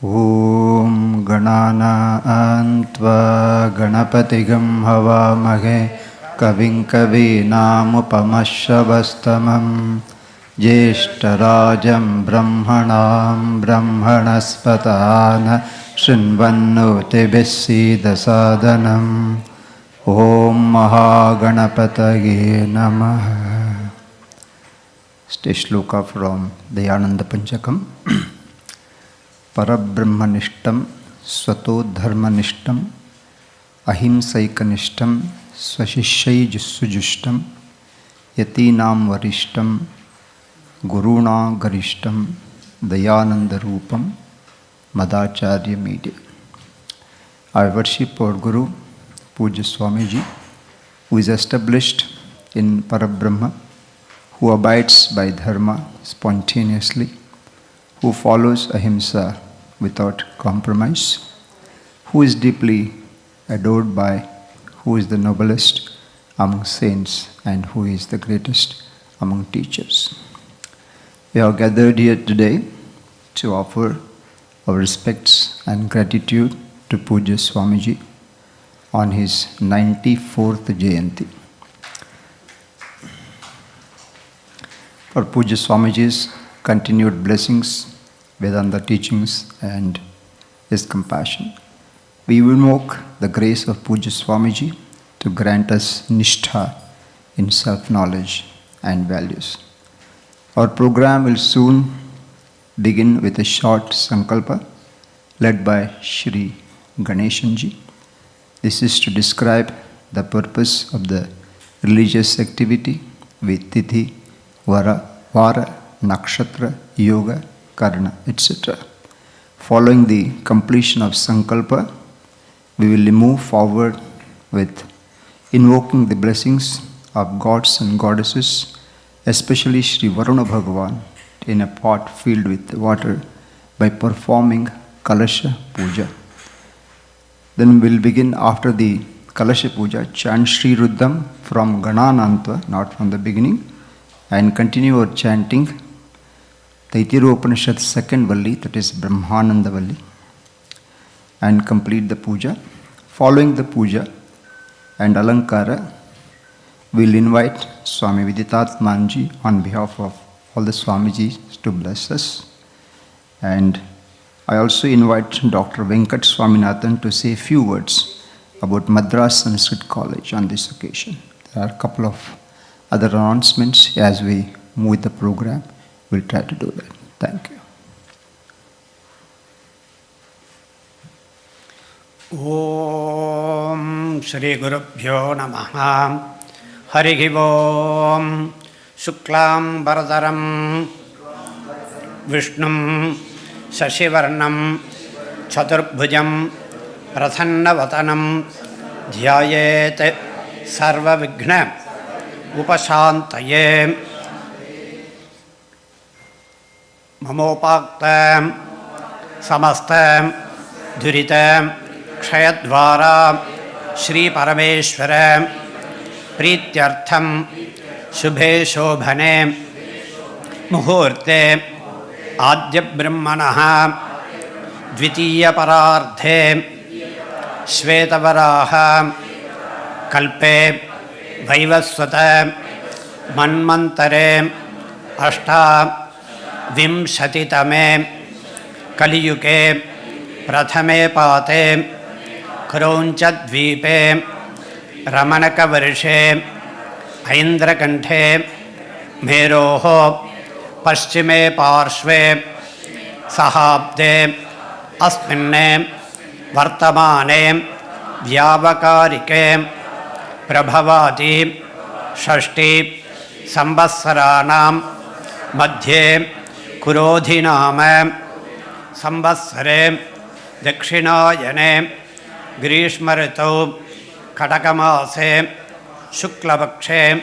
Om Ganana Antva Ganapatigam Havamahe Kavim Kavinam Upamashavastamam Jeshtarajam Brahmanam Brahmanaspatana Shrinvannote Dasadanam Om Mahaganapataye Namaha. Stay shloka from Dayananda Panchakam. Parabrahmanishtam Swatodharmanishtam Ahimsaikanishtam Swashishyaijusujustam Yatinam Varishtam Guruna Garishtam Dayananda Rupam Madacharya Media. I worship our Guru, Puja Swamiji, who is established in Parabrahma, who abides by Dharma spontaneously, who follows ahimsa without compromise, who is deeply adored by, who is the noblest among saints, and who is the greatest among teachers. We are gathered here today to offer our respects and gratitude to Puja Swamiji on his 94th Jayanti. For Puja Swamiji's continued blessings, Vedanta teachings, and his compassion, we invoke the grace of Puja Swamiji to grant us nishtha in self-knowledge and values. Our program will soon begin with a short sankalpa led by Shri Ganeshanji. This is to describe the purpose of the religious activity with Tithi, Vara, Nakshatra, Yoga, Karna, etc. Following the completion of Sankalpa, we will move forward with invoking the blessings of gods and goddesses, especially Sri Varuna Bhagavan, in a pot filled with water by performing Kalasha Puja. Then we'll begin after the Kalasha Puja, chant Sri Ruddham from Gananantva, not from the beginning, and continue our chanting Taitira Upanishad second Valli, that is Brahmananda Valli, and complete the puja. Following the puja and Alankara, we'll invite Swami Viditatmanji on behalf of all the Swamijis to bless us. And I also invite Dr. Venkat Swaminathan to say a few words about Madras Sanskrit College on this occasion. There are a couple of other announcements as we move with the program. We'll try to do that. Thank you. Om Shri Gurubhyo Namaha. Harihi Om. Shuklam Baradaram Vishnum Shashivarnam Chaturbhujam Prasanna Dhyayet Sarva Vigna Upashantaye Mamopaktam Samastam Duritam Kshayadvara Shri Parameshwaram Prityartham Shubhe Shobhane Muhurte Adya Brahmanaha Dvitiya Pararthe Shvetavaraha Kalpe Vaivasvata Manmantare Ashta Vimshatitame Kaliyuke Prathame Pate Kronchadvipe Ramanaka Varishe Aindrakanthe Meroho Paschime Parshve Sahabde Asminne Vartamane Vyavakarike Prabhavati Shashti Sambassaranam Madhye Kurodhinama Sambassare Dakshinayane Grishmarito Katakamase Shuklapakshe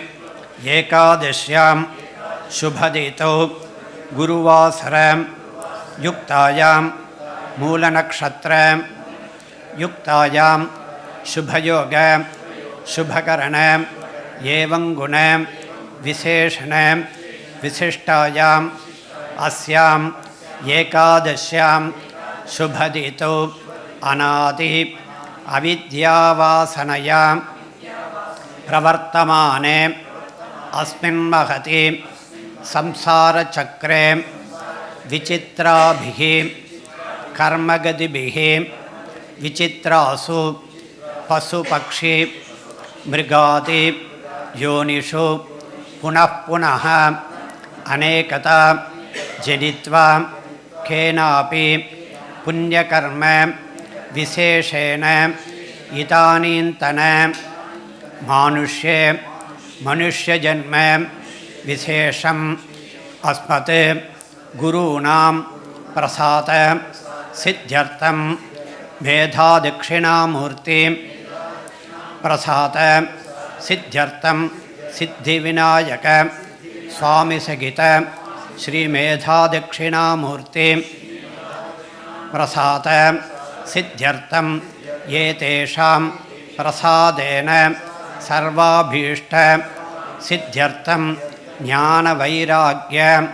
Ekadashyam Shubhadito Guruvasaram Yuktayam Moolanakshatra Yuktayam Shubhayoga Shubhakaranam Yevangunam Visheshanam Visishtayam Asyam Ekadashyam Shubhadito Anadi Avidyavasanayam Pravartamane Asmin Mahati Samsara Chakre Vichitrabhihi Karmagadibihi Vichitrasu Pasupakshi Mrigati Yonishu Punah Punaha Anekata Jeditva Kenapi Punyakarma Visheshena Itanintana Manushya Manushya Janma Vishesham Asmate Gurunam Prasata Siddhyartam Medha Dakshinamurti Prasata Siddhyartam Siddhi Vinayaka Swami Sagita Shri Medha Dakshinamurti Prasata Siddhyartam Yetesham Prasadena Sarvabhishta Siddhyartam Jnana Vairagya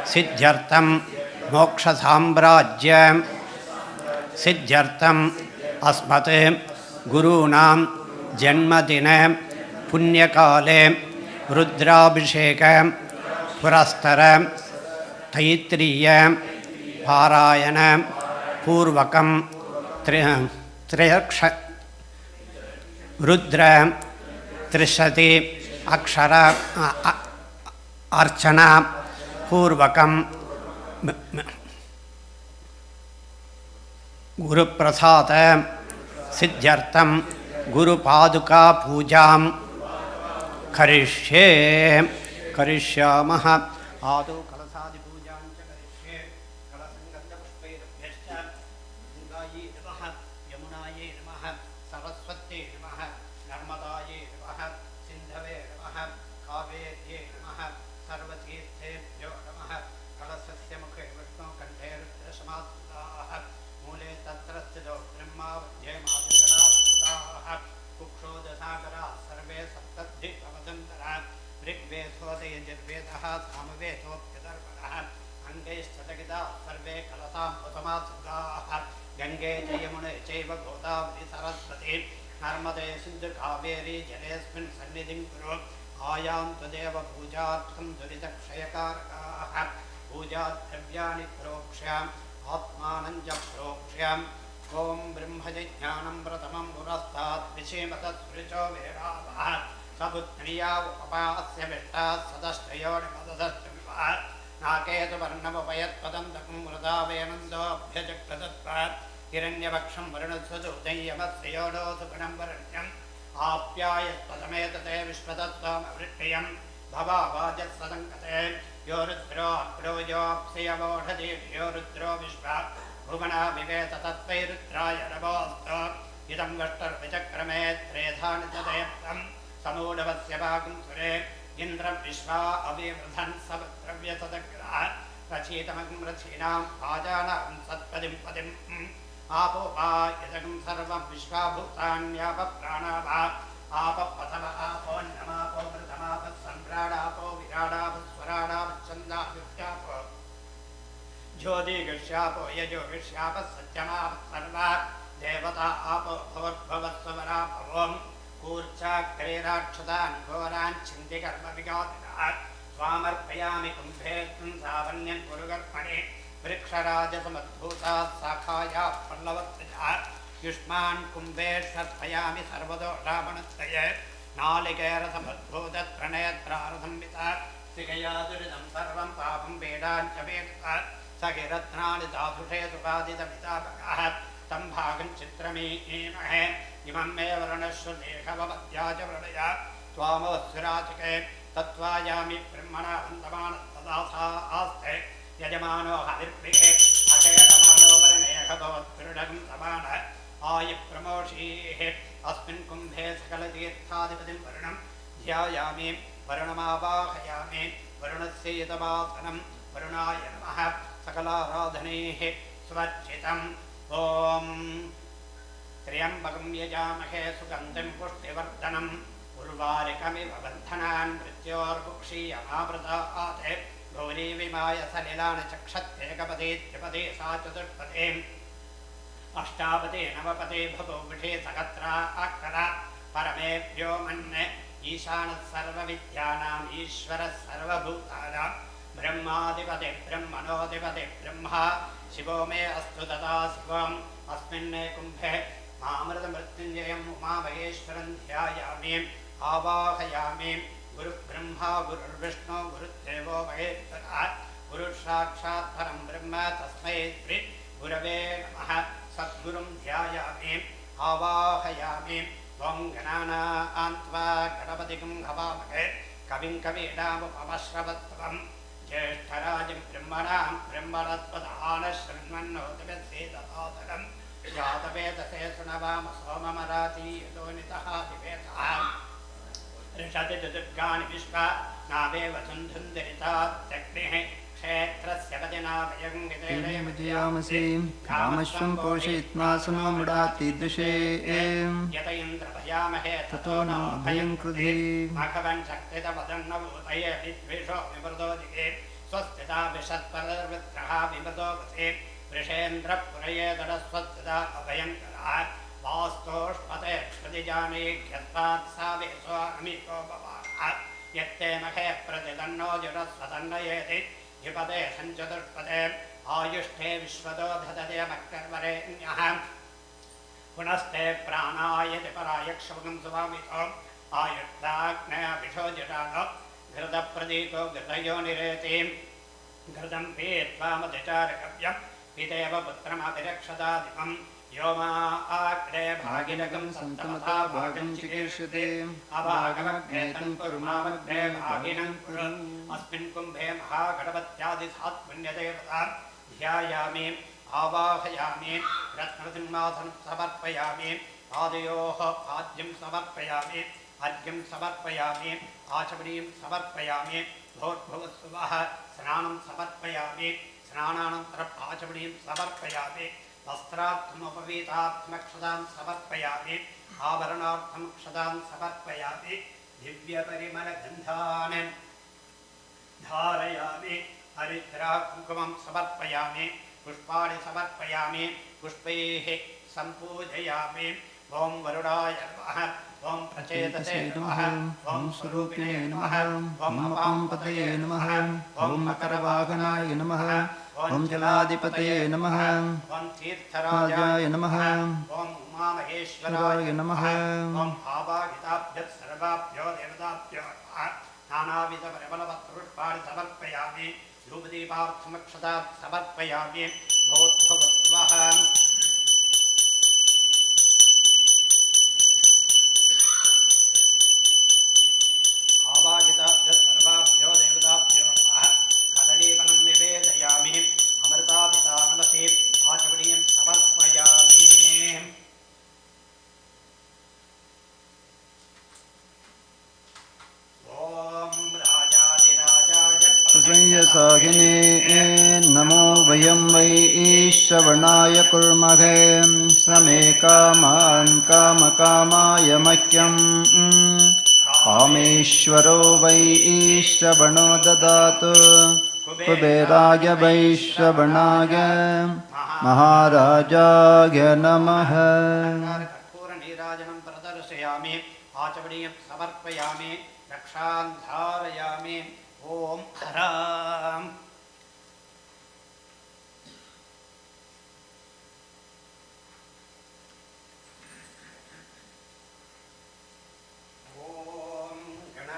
Siddhyartam Moksha Sambrajya Siddhyartam Asmate Gurunam Janmadine Punyakale Rudrabhisheka Purastara Taitriya Parayana Purvakam Triyaksha Rudra Trishati Akshara Archana Purvakam Guru Prasada Siddhyartam Guru Paduka Pujam Karishye Karishyamaha Adu Kalasadi Pujam Karishye Kalasanganda Pushpairabhyascha Durgayi Namaha Yamunaye Namaha Saraswati Namaha Narmadaye Namaha Sindhave Namaha Kaveri Namaha Sarvatirthebhyo Namaha Kalasasya Mukhe Vishnu Kanthe Rudra Samadhaha Mule Tatrasthido Brahma Vajye कामवेदोऽप्यदर्पणः अङ्गैश्चतगिता सर्वे कलसां प्रथमासुगाः गङ्गे च यमुने चैव गोदावरी सरस्वती नर्मदे सिन्धु कावेरी जलेऽस्मिन् सन्निधिं कुरु आयां तदेव पूजार्थं दुरितक्षयकारकाः पूजाद्रव्याणि प्रोक्ष्याम् आत्मानं च प्रोक्ष्याम् ॐ ब्रह्मजिज्ञानं प्रथमं पुरस्तात् विषेमतत्सृचो वेदावः सपुत्र्या उपपास्य विष्टाः सदष्टयोनिपददष्टविवः नाकेतुवर्णमुपयत्पदं तकं मृदावेनन्दोऽभ्यजग्रदत्वात् हिरण्यवक्षं वर्णस्वदुदय्यमत्स्योडोऽसुगणं वरण्यम् आप्यायत्पदमेतते विश्वतत्त्वमवृष्टियं भवावाजत्सदङ्कते यो रुद्रो अग्रो योऽप्स्यवोढति यो रुद्रो विश्वा भुवना विवेत तत्त्वैरुद्राय नमोऽस्तु इदं वष्टर्विचक्रमे त्रेधानि तदेप्तं समूढवस्य भागं सुरे इन्द्रं विश्वा अविवृधन् सवद्रव्यसदग्रः रचीतमं रचीनां आजानां सत्पदिं पदिम् आपो वा यजगं सर्वं विश्वाभूतान्यापप्राणा वा आपपथव आपोन्नमापो वृतमापस्सम्प्राडापो विराडापस्वराडापच्छन्दाभित्यापो ज्योतिगृष्यापो यजोगृष्यापः सत्यमापः सर्वा देवता आपो भवद्भवत्सवरा भवोम् कूर्चाग्रेराक्षतान् घोरान् छिन्दिकर्मविघातिनः स्वामर्पयामि कुम्भेऽस्मिन् सावन्यं कुरुकर्मणि वृक्षराजसमद्भूताः शाखायाः पल्लवत्वजः युष्मान् कुम्भेष्वर्पयामि सर्वदोषापणत्रये नालिकेरसमद्भूतत्रणेत्रारसंविता सिकया दुरितं सर्वं पापं वेदाञ्च वेदः सखिरत्नानि दाधुषे सुखादितमितापकः तं भागं चित्रमीमहे इमं मे वर्णश्वलेखवत्या च वृणया त्वामवत्सुराचिके तत्त्वायामि ब्रह्मणा वन्दमानस्तदासा आस्ते यजमानो हविर्भिः अखेरमानो वरनेहभवत्पृढगं समानः आयुप्रमोषीः अस्मिन् कुम्भे सकलतीर्थाधिपतिं वरुणं ध्यायामि वरुणमावाहयामि वरुणस्य यतवासनं वरुणाय नमः सकलाराधनैः स्वर्चितम् ॐ त्र्यम्बकं यजामहे सुगन्धिं पुष्टिवर्धनम् उर्वारिकमिव बन्धनान् मृत्योर्मुक्षीयमावृतात् गौरी विमाय सलिलानि चक्षत्येकपदे त्रिपदे सा चतुष्पदे अष्टापदे नवपदे भगोविषे सहस्रा अक्षरा परमेभ्यो मन्ये ईशानः सर्वविद्यानाम् ईश्वरः सर्वभूतानां ब्रह्माधिपते ब्रह्मणोऽधिपते ब्रह्मा शिवो मे अस्तु तथा शिवम् अस्मिन्ने कुम्भे मामृतमृत्युञ्जयम् उमामहेश्वरं ध्यायामि आवाहयामि गुरुब्रह्मा गुरुर्विष्णु गुरुदेवो महेश्वरः गुरुसाक्षात् परं ब्रह्म तस्मै श्री गुरवे नमः सद्गुरुं ध्यायामि आवाहयामि त्वं गणानान्त्वा गणपतिं हवामहे कविं कवीनामुपमश्रवत्वम् ज्येष्ठराजं ब्रह्मणां ब्रह्मणस्पदानः शृण्वन्नोतिवेदसादरम् जातवेदसे शृणवाम सोममराती यतोनितः दिवेदः ऋषति चतुर्गानि विश्वा नावेव धुन्धुन्दरितात्यग्निः क्षेत्रस्य वजनाभयङ्गितेमसे कामश्वं पोषयित्नासनो मृडातीदृशे यत इन्द्रभयामहे ततो न भयं कृधे मघवन् शक्तितवदन्नभूतये विद्वेषो विमृदोदिके स्वस्तिता विषत्परवृत्रः विमृदो वसे वृषेन्द्रपुरयेदरस्वस्तिता अभयङ्करः वास्तोष्पते क्षुतिजाने ह्यस्मात् सा वेशोऽमितो भवानः यत्ते मखे प्रतिदन्नो जुरस्वतन्नयेति द्विपदे सञ्चतुष्पदे आयुष्ठे विश्वतो धदते मक्कर्वरेण्यः पुनस्ते प्राणायति परायक्षमुखं सुभामितो आयुष्टाग्नयाभिषो जटानो घृतप्रदीको घृतयोनिरेति घृतं पीत्वा मधुचारकव्यं पितेव पुत्रमभिरक्षताधिपम् यो मा आग्रे भागिनकं सन्तमता भागं चिकीर्षते अभागमग्नेतं कुर्मामग्ने भागिनं कुरु अस्मिन् कुम्भे महागणपत्यादिसात्पुण्यदेवता ध्यायामि आवाहयामि रत्नसिंहासनं समर्पयामि पादयोः पाद्यं समर्पयामि अर्घ्यं समर्पयामि आचमनीं समर्पयामि भोर्भुवस्सुवः स्नानं समर्पयामि स्नानानन्तरम् आचमनीं समर्पयामि वस्त्रार्थमुपवीतार्थमक्षतां समर्पयामि आभरणार्थमक्षतां समर्पयामि दिव्यपरिमलगन्धान् धारयामि हरिद्रा कुङ्कुमं समर्पयामि पुष्पाणि समर्पयामि पुष्पैः सम्पूजयामि ॐ वरुणाय नमः ॐ प्रचेतसे नमः ॐ स्वरूपिणे नमः ॐ अपाम्पतये नमः ॐ मकरवाहनाय नमः ॐ जलाधिपतये नमः ॐ तीर्थराजाय नमः ॐ उमामहेश्वराय नमः ॐ आवाहिताभ्यः सर्वाभ्यो देवताभ्यो नमः नानाविधपरिमलपत्रपुष्पाणि समर्पयामि धूपदीपार्थमक्षता समर्पयामि भोत्भवस्वः आवाहिताभ्यः सर्वाभ्यो देवताभ्यो नमः कदलीफलं निवेदयामि अमृतापिता नमसे आचमनीयं समर्पयामि संयसाहिने नमो वयं वै श्रवणाय कुर्महे समे कामान् कामकामाय मह्यं कामेश्वरो वै श्रवणो ददातु कुबेराय वै श्रवणाय महाराजाय नमः कर्पूरनीराजनं प्रदर्शयामि आचमनीयं समर्पयामि रक्षां धारयामि ॐ हराम्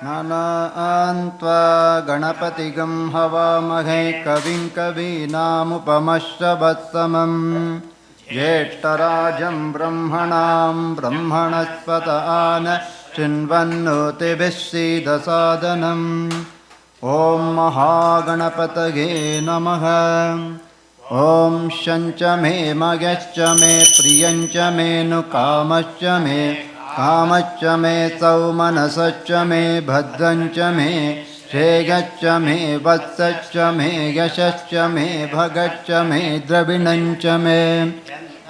नानान्त्वा गणपतिगं हवामहे कविं कवीनामुपमश्रवत्तमं ज्येष्ठराजं ब्रह्मणां ब्रह्मणस्पत आन शृण्वन्नोतिभिः सीदसादनम् ॐ महागणपतये नमः ॐ शञ्च मे मयश्च मे प्रियञ्च मे नुकामश्च मे कामश्च मे सौमनसश्च मे भद्रञ्च मे श्रेयश्च मे वत्सश्च मे यशश्च मे भगश्च मे द्रविणञ्च मे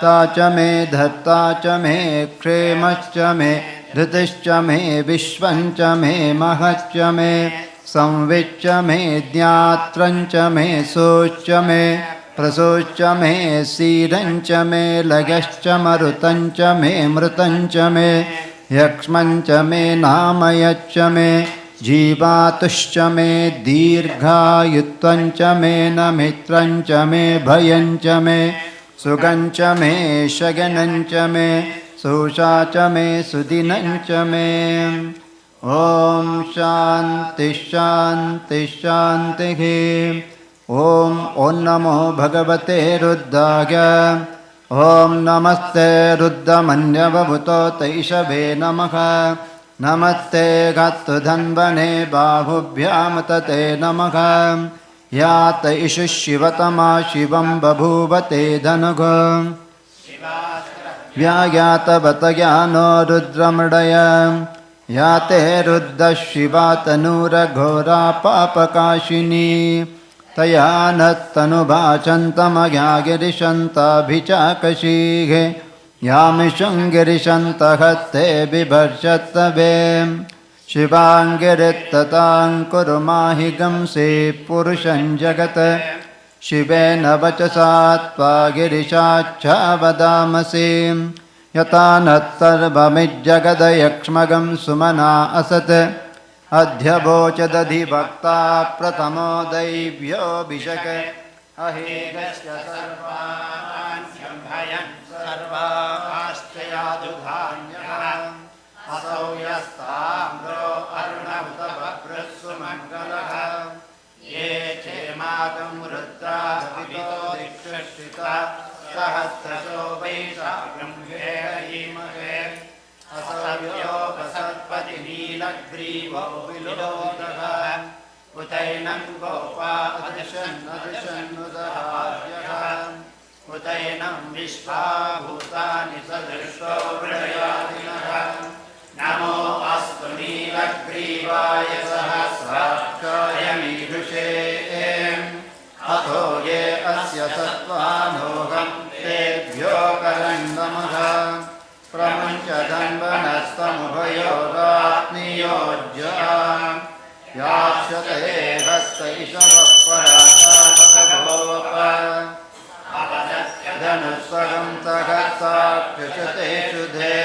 ता च मे धत्ता च मे क्षेमश्च मे धृतिश्च मे विश्वञ्च मे महश्च मे संविच्च मे ज्ञात्रञ्च मे सोच्च मे प्रसोच्च मे सीरञ्च मे लगश्च मरुतञ्च मे मृतञ्च मे यक्ष्मञ्च मे नामयच्च मे जीवातुश्च मे दीर्घायुत्वञ्च मे नमित्रञ्च मे भयञ्च मे सुगञ्च मे शगनञ्च मे सोषा च मे सुदिनञ्च मे ॐ शान्ति शान्ति शान्तिः ॐ नमो भगवते रुद्राय ॐ नमस्ते रुद्रमन्यवभूतो तैषभे नमः नमस्ते गत्तधन्वने बाहुभ्यां तते नमः या तैषु शिवतमा शिवं बभूवते धनुः व्यायातवतया नो रुद्रमृडय या ते रुद्रः शिवा तनूरघोरा पापकाशिनी तया नत्तनुभाषन्तमया गिरिशन्ताभिचाकशीः यामिषं गिरिशन्तः ते बिभर्षत्तवे शिवाङ्गिरित्ततां कुरु माहि गंसे पुरुषं जगत् शिवेन वचसा त्वा गिरिशाच्छा वदामसि यथा नत्सर्वमिज्जगदयक्ष्मगं सुमना असत् अध्यवोचदधिभक्ता प्रथमो दैव्योऽभिषक अहेगस्य सर्वान्यभयन् सर्वाश्चयादुधान्यः असौ यस्ताम्रो अरुणभृत्सुमङ्गलः ये चेमागं रुद्राभितो दिक्षिता सहस्रशो वैशाखं वेळीमहे असव्योपसत्पति नीलग्रीवो विलोकः उतैनं गोपा अदिशन्नुदहार्यः उतैनं विश्वाभूतानि सदृष्टो वृणयादिनः नमो अस्तु नीलग्रीवाय सहस्राक्षाय मीदृशे अथो ये अस्य सत्त्वानोहं तेभ्यो करं नमः प्रमुञ्चधन्वनस्तमुभयोरात्नियोज्य यास्यते हस्त धनुस्वरं सहस्राक्षते शुधे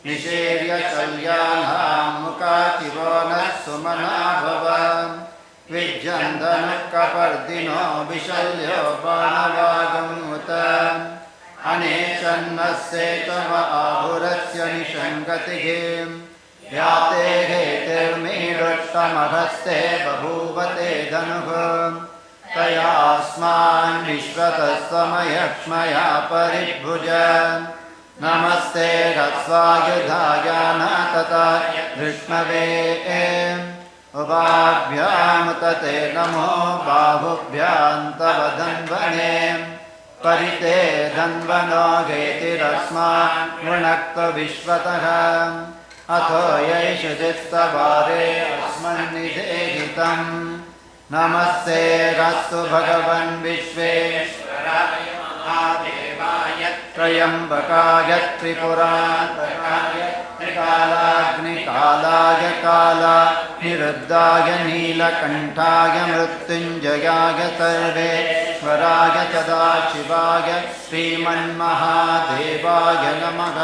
निषेर्य शल्यानां मुखातिवो नः सुमना भव विज्यन्दनः कपर्दिनो विशल्यो बाणवागमुत अनेशन्नस्येतव आभुरस्य निषङ्गतिः याते हेतिर्मीरुष्टमहस्ते बभूवते धनुः तयास्मान् विश्वतः समयक्ष्मया परिभुज नमस्ते रस्वायुधाय न तथा धृष्णवे उभाभ्यां तते नमो बाहुभ्यां तव धन्वने परिते धन्वनो घेतिरस्मान् वृणक्त विश्वतः अथो यैष चित्तवारे अस्मन्निधेहितम् नमस्ते रस्तु भगवन् विश्वेश्वराय महादेवाय त्र्यम्बकाय त्रिपुरान्तकाय त्रिकालाग्निकालाय कालानिरुद्धाय नीलकण्ठाय मृत्युञ्जयाय सर्वेश्वराय सदाशिवाय श्रीमन्महादेवाय नमः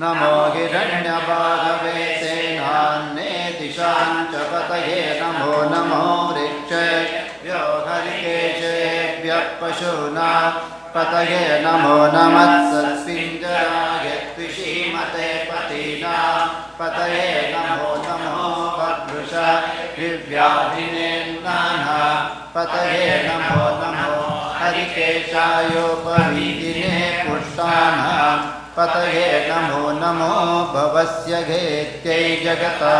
नमो हिरण्यबाहवे सेनान्नेतिशां च पतये नमो नमो वृक्षेभ्यो हरिकेशेभ्यः पशूनां पतये नमो नमः सत्पिञ्जराय त्विषीमते पतीनां पतये नमो नमो बभ्रुषा दिव्याधिनेन्नाः पतये नमो नमो हरिकेशायोपवीदिने पुष्टानां पतये नमो नमो भवस्य घेत्यै जगता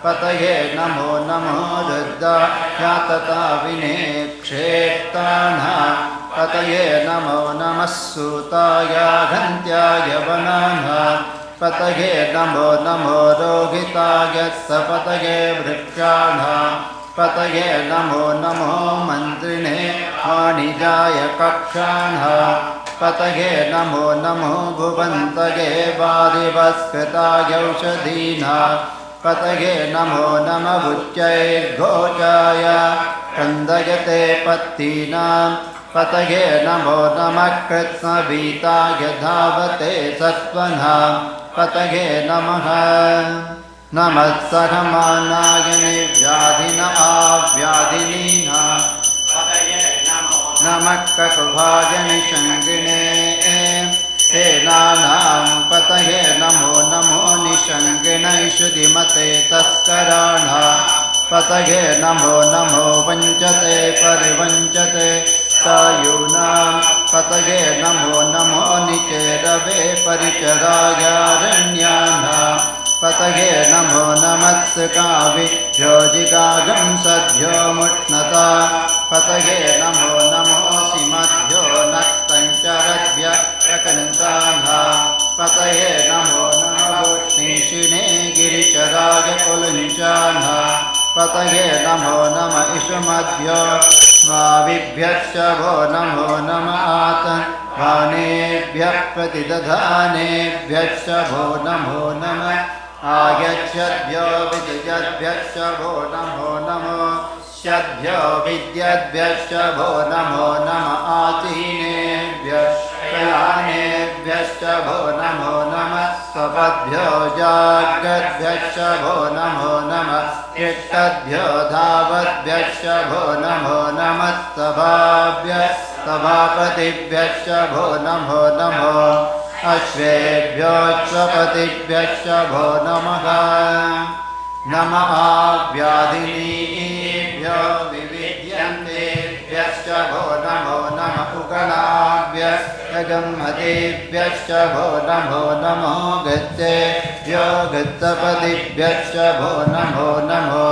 पतये नमो नमो रुद्राय तथा विनेक्षेप्तानः पतये नमो नमः सूताय घन्त्याय वनानः पतये नमो नमो रोहिताय सपतये वृक्षाणः पतये नमो नमो मन्त्रिणे वाणिजाय कक्षाणः पतये नमो नमो भुवन्तये वारिवस्कृताय औषधीनां पतये नमो नमः उच्चैर्घोषाय क्रन्दयते पत्तीनां पतये नमो नमः कृत्स्नवीताय धावते सत्त्वनः पतये नमः नमः सहमानाय निर्व्याधिन आव्याधिनीनां नमः ककुभाय निषङ्गिणे हेनानां पतये नमो नमो निषङ्गिणैषुधिमते तस्कराणां पतये नमो नमो वञ्चते परिवञ्चते सायूनां पतये नमो नमो निचेरवे परिचरायारण्यानां पतये नमो नमस्काविभ्यो जिगागं सद्भ्यो मुष्णता पतये नमो नमो सिमद्भ्यो नक्तञ्चरद्भ्य प्रकन्तानां पतये नमो नमो निशिने गिरिचराय कुलञ्चानां पतये नमो नम इषुमद्भ्यो स्वाविभ्यश्च भो नमो नम आतन्वानेभ्यः प्रतिदधानेभ्यश्च भो नमो नमः आयच्छद्भ्यो विद्यद्भ्यश्च भो नमो नमो शद्भ्यो विद्यद्भ्यश्च भो नमो नम आचीनेभ्यः शयानेभ्यश्च भो नमो नमः स्वपद्भ्यो जाग्रद्भ्यश्च भो नमो नमः तिष्ठद्भ्यो धावद्भ्यश्च भो नमो नमः सभापतिभ्यश्च भो नमो नमो अश्वेभ्योऽश्वपतिभ्यश्च भो नमः नमः व्याधिनीभ्यो विविध्यन्तेभ्यश्च भो नमो नमः उगणाभ्यश्च भो नमो नमो गच्छेभ्यो गच्छपतिभ्यश्च भो नमो नमो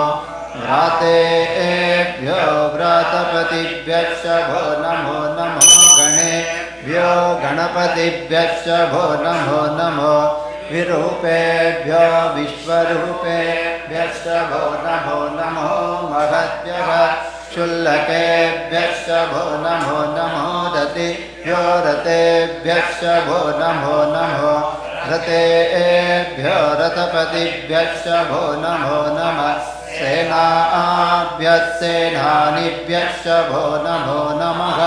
व्रातेभ्यो व्रातपतिभ्यश्च भो नमो नमो गणेभ्यो गणपतिभ्यश्च भो नमो नमो विरूपेभ्यो विश्वरूपेभ्यश्च भो नमो नमो महद्भ्यः क्षुल्लकेभ्यश्च भो नमो नमो रतिभ्यो रतेभ्यश्च भो नमो नमो रतेभ्यो रतपतिभ्यश्च भो नमो नमः सेनाभ्यस्तेनानिभ्यश्च भो नमो नमः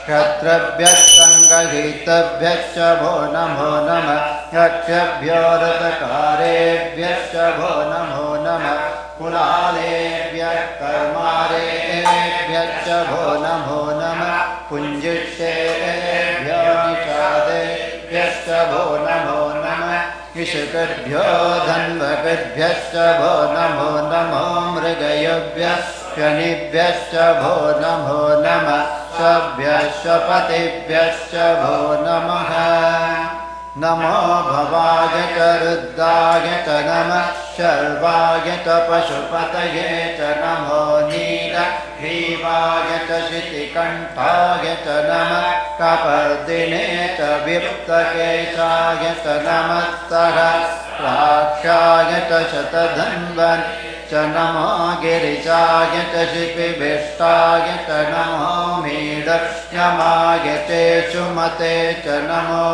क्षत्रभ्यस्सङ्गहितभ्यश्च भो नमो नमः यक्षभ्यो रथकारेभ्यश्च भो नमो नमः कुलालेभ्यः कर्मारेभ्यश्च भो नमो नमः पुञ्जिष्टेभ्यो निषादेभ्यश्च भो नमो नमः विशुकभ्यो धन्वकभ्यश्च भो नमो नमो मृगयभ्यश्च भो नमो नमः सभ्यश्वपतिभ्यश्च भो नमः नमो भवाय च रुद्राय च नमः शर्वाय च पशुपतये च नमो नीलग्रीवाय च शितिकण्ठाय च नमः कपर्दिने च विप्तकेशाय च नमः सहस्राक्षाय च शतधन्वन् च नमो गिरिजाय च शिपिभिष्टाय च नमो मीडयमाय चेषुमते च नमो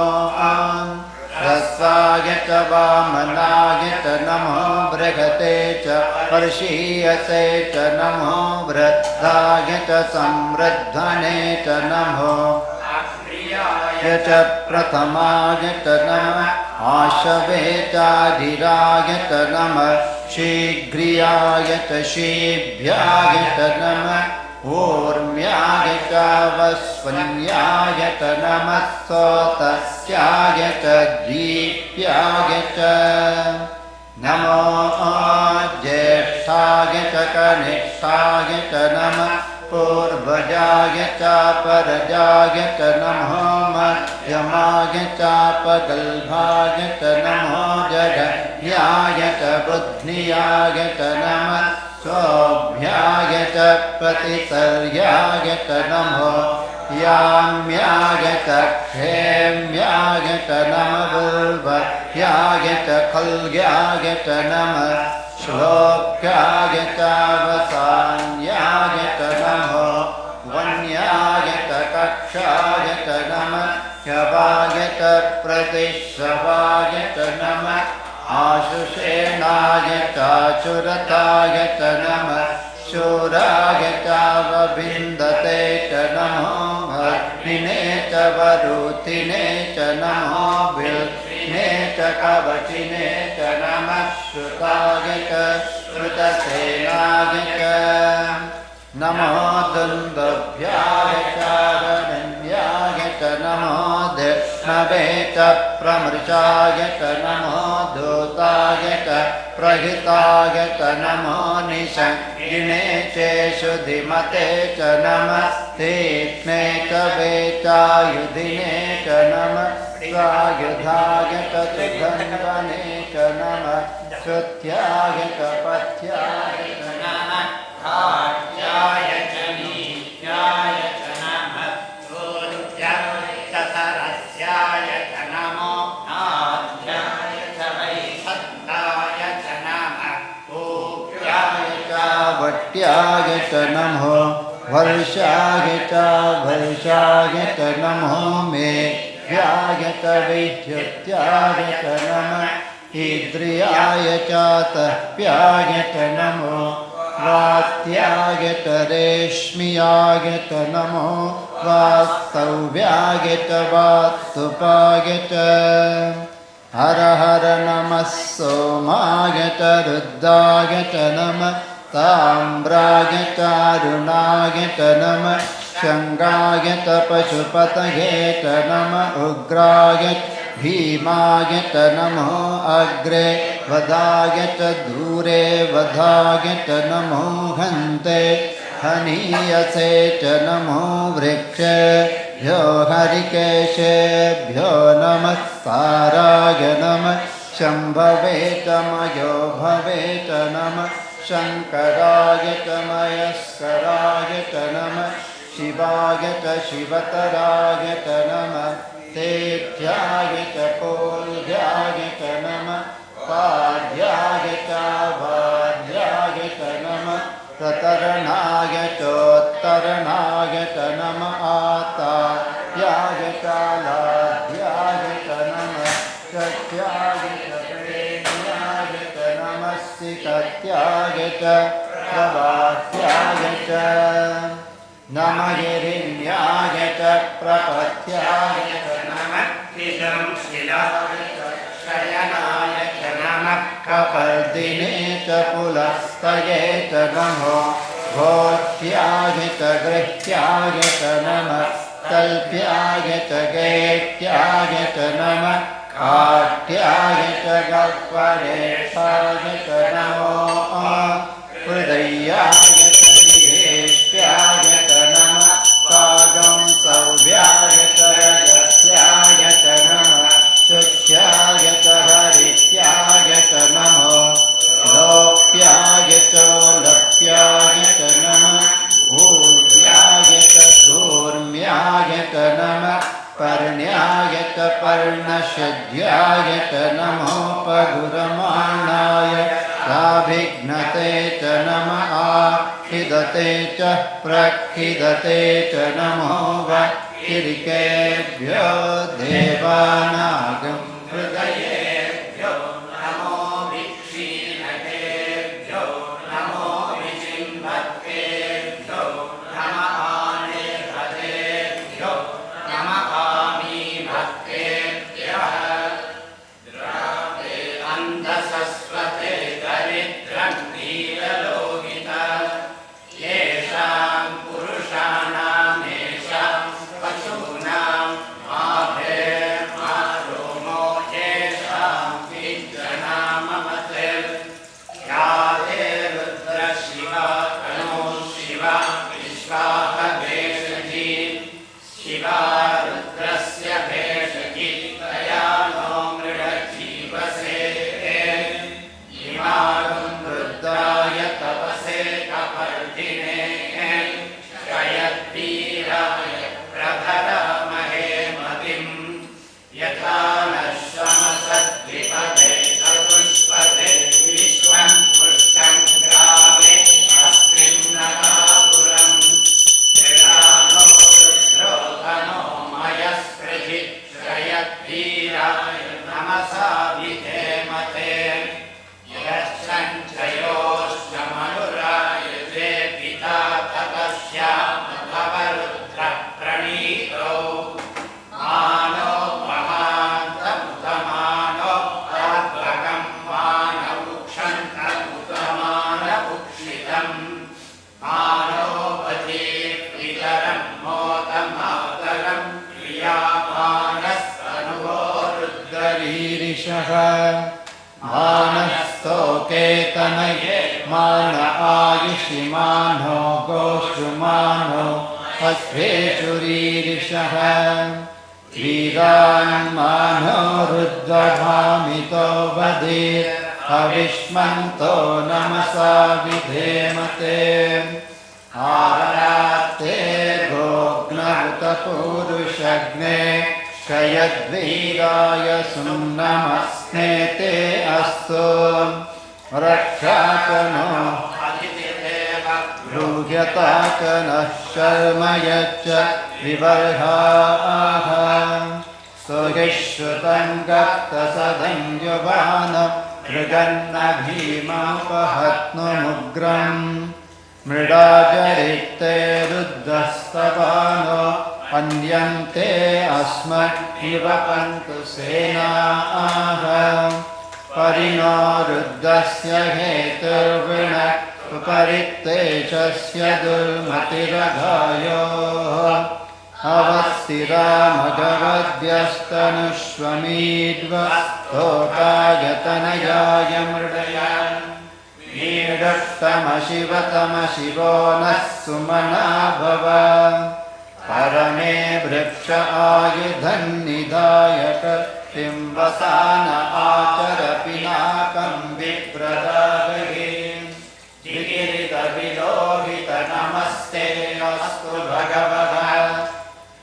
ह्रस्वाय च वामनाय च नमो बृहते च वर्षीयसे च नमो वृद्धाय च संवृद्धने च नमो च प्रथमाय च नमः आशवे चाधिराय च नमः शीघ्रियाय च शीभ्याय च नमः ऊर्म्याय च वस्वन्याय च नमः सोतस्याय च दीप्याय च नमो ज्येष्ठाय च कनिष्ठाय च नमः पूर्वजाय च परजाय च नमो मध्यमाय च पगल्भाय च नमो जगन्याय च बुद्ध्याय च नमः सौभ्याय च प्रतिसर्याय च नमो याम्याय च क्षेम्याय च नमः बुल्भयाय च खल्ग्याय च नमः श्लोक्याय च वसान्याय च नमो वन्याय च कक्षाय च नमः शवाय च प्रतिश्रवाय च नमः आशुषेणाय चाचुरताय च नमः शूराय चावभिन्दते च नमो भग्निने च वरुतिने च नमो भिल्ने च कवचिने च नमः श्रुताय च श्रुतसेनाय च नमो दुन्दुभ्याय च वरण्याय च नमो धिष्णवे च प्रमृषाय च नमो दूताय च प्रहिताय च नमो निषङ्गिने चेषु धिमते च नमः तीक्ष्णे च वेचायुधिने च नमः स्वायुधाय च सुगन्धने च नमः श्रुत्याय च पथ्याय च नमः खाट्याय च नीत्याय च नमः सूर्याय च सरस्याय च नमो आद्याय च वैसत्ताय च नमः पूज्याय च वट्याय च नमो वर्षाय च वर्षाय च नमो मेघ्याय च वैद्युत्याय च नमः इन्द्रियाय च तप्याय च नमो वात्याय च रेश्म्याय च नमो वास्तव्याय च वास्तुपाय च हर हर नमः सोमाय च रुद्राय च नमः ताम्राय च अरुणाय च नमः शङ्गाय च पशुपतये च नमः उग्राय भीमाय च नमो अग्रे वधाय च दूरे वधाय च नमो हन्ते हनीयसे च नमो वृक्षेभ्यो हरिकेशेभ्यो नमस्काराय नमः शम्भवे च मयो भवे च नमः शङ्कराय च मयस्कराय च नमः शिवाय च शिवतराय च नमः तेभ्याय च कोल्भ्याय च नमः पाद्याय च भाद्याय च नमः प्रतरणाय चोत्तरणाय च नमः आतायाय च लाध्याय च नमः सत्याय च प्रेम्याय च नमः सिकत्याय प्रकाशाय च प्रवाह्याय च नमः हिरण्याय च प्रपथ्याय च नमः इदं शिलाय च शयनाय च नमः कपर्दिने च पुलस्तये च नमो घोष्याय च गृह्याय च नमः तल्प्याय च गेत्याय च नमः काट्याय च गह्वरेशाय च नमो हृदयाय च निवेष्ट्याय च नमः पागं सौव्याय च रजस्याय च नमः शुक्ष्याय च हरित्याय च नमो लोप्याय च लप्याय च नमः ऊर्व्याय च कूर्म्याय च नमः पर्ण्याय च पर्णशज्याय च नमोपगुरमाणाय साभिघ्नते च नमः आखिदते च प्रखिदते च नमो वक्तिर्केभ्यो देवानागं हृदयेभ्यो नमो विक्षीणकेभ्यो नमो विचिन्वत्केभ्यो नमः आनेहतेभ्यो नमः आमीभक्तेभ्यः द्रावे अन्धसस्वते दरिद्रं नीललोहिता येषां पुरुषाणामेषां पशूनां माभे मारोमो येषां विद्यनाममते यादे रुद्रशिवा तनो शिवा विश्वाह भेषजी शिवा रुद्रस्य भेषजी तया नो मृडजीवसे इमागं रुद्राय तपसे कपर्दिने शयद्वीराय प्रभरामहे मतिं यथा नः शमसद्विपदे चतुष्पदे विश्वं पुष्टं ग्रामे अस्मिन् नगापुरं जगानो रुद्रो तनो मयस्पृधि शयद्वीराय नमसा विधेमते यश्चञ्चयोष्टमनुराय ते पिता तपस्यामभवरुद्रः प्रणीतो मानो महान्तमुतमानो अर्भकं मानमुक्षन्तमुतमानमुक्षितम् मानोपधीर्वितरं मोदमातरं प्रियामानस्तनुवो रुद्ररीरिषः मानस्तोकेतनये मान आयुषिमानो गोषुमानो हस्तेषुरीरिषः वीरान्मानो रुद्रभामितो वधीर् हविष्मन्तो नमसा विधेमते आराते गोग्नहुतपूरुषग्ने शयद्वीराय सुम्नमस्नेते अस्तु रक्षाकनो ब्रूह्यता च नः शर्म यच्च विवर्हाः सुहिश्रुतं गप्तसदं युवान मृगन्न भीमापहत्नुमुग्रम् मृडाजरिते रुद्रस्तवानो अन्यन्ते अस्मद्विवपन्तु सेनाः परिणो रुद्रस्य हेतुर्विण उपरिक्तेजस्य दुर्मतिरघायोः अवस्थिरामगवद्भ्यस्तनुष्वमीड्व तोकायतनयाय मृडयान् मीडस्तमशिवतमशिवो नः सुमना भव परमे वृक्ष आयुधन्निधायक वसान आचर पिनाकं विप्रदागहे जिगिरितविलोहित नमस्ते अस्तु भगवः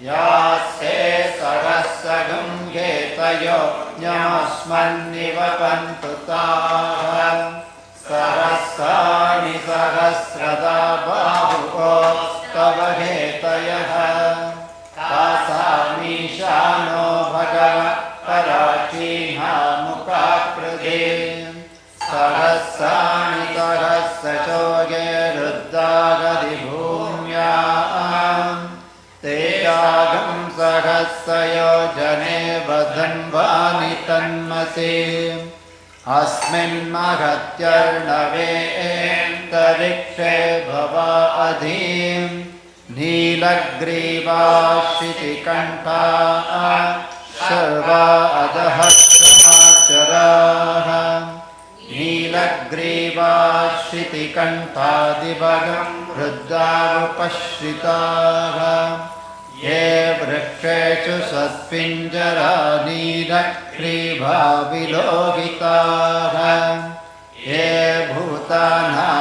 यास्ते सहस्रगं घेतयो न्यमस्मन्निवपन्तु ताः सहस्राणि सहस्रदा बाहुकोस्तव हेतयः तासामीशानो भगव पराचीहामुखाकृते सहस्राणि सहस्रदा शोगे रुद्रागदिभूम्याम् तेजागं सहस्रयोजने वधन्वानि तन्मते अस्मिन्महत्यर्णवेऽन्तरिक्षे भवा अधिं नीलग्रीवाश्रितिकण्ठा सर्वा अधः समाचराः नीलग्रीवाश्रितिकण्ठादिभगं रुद्रावुपश्रिताः ये वृक्षेषु सत्पिञ्जरा नीलग्रीवा विलोहिताः ये भूतानामधिपतयो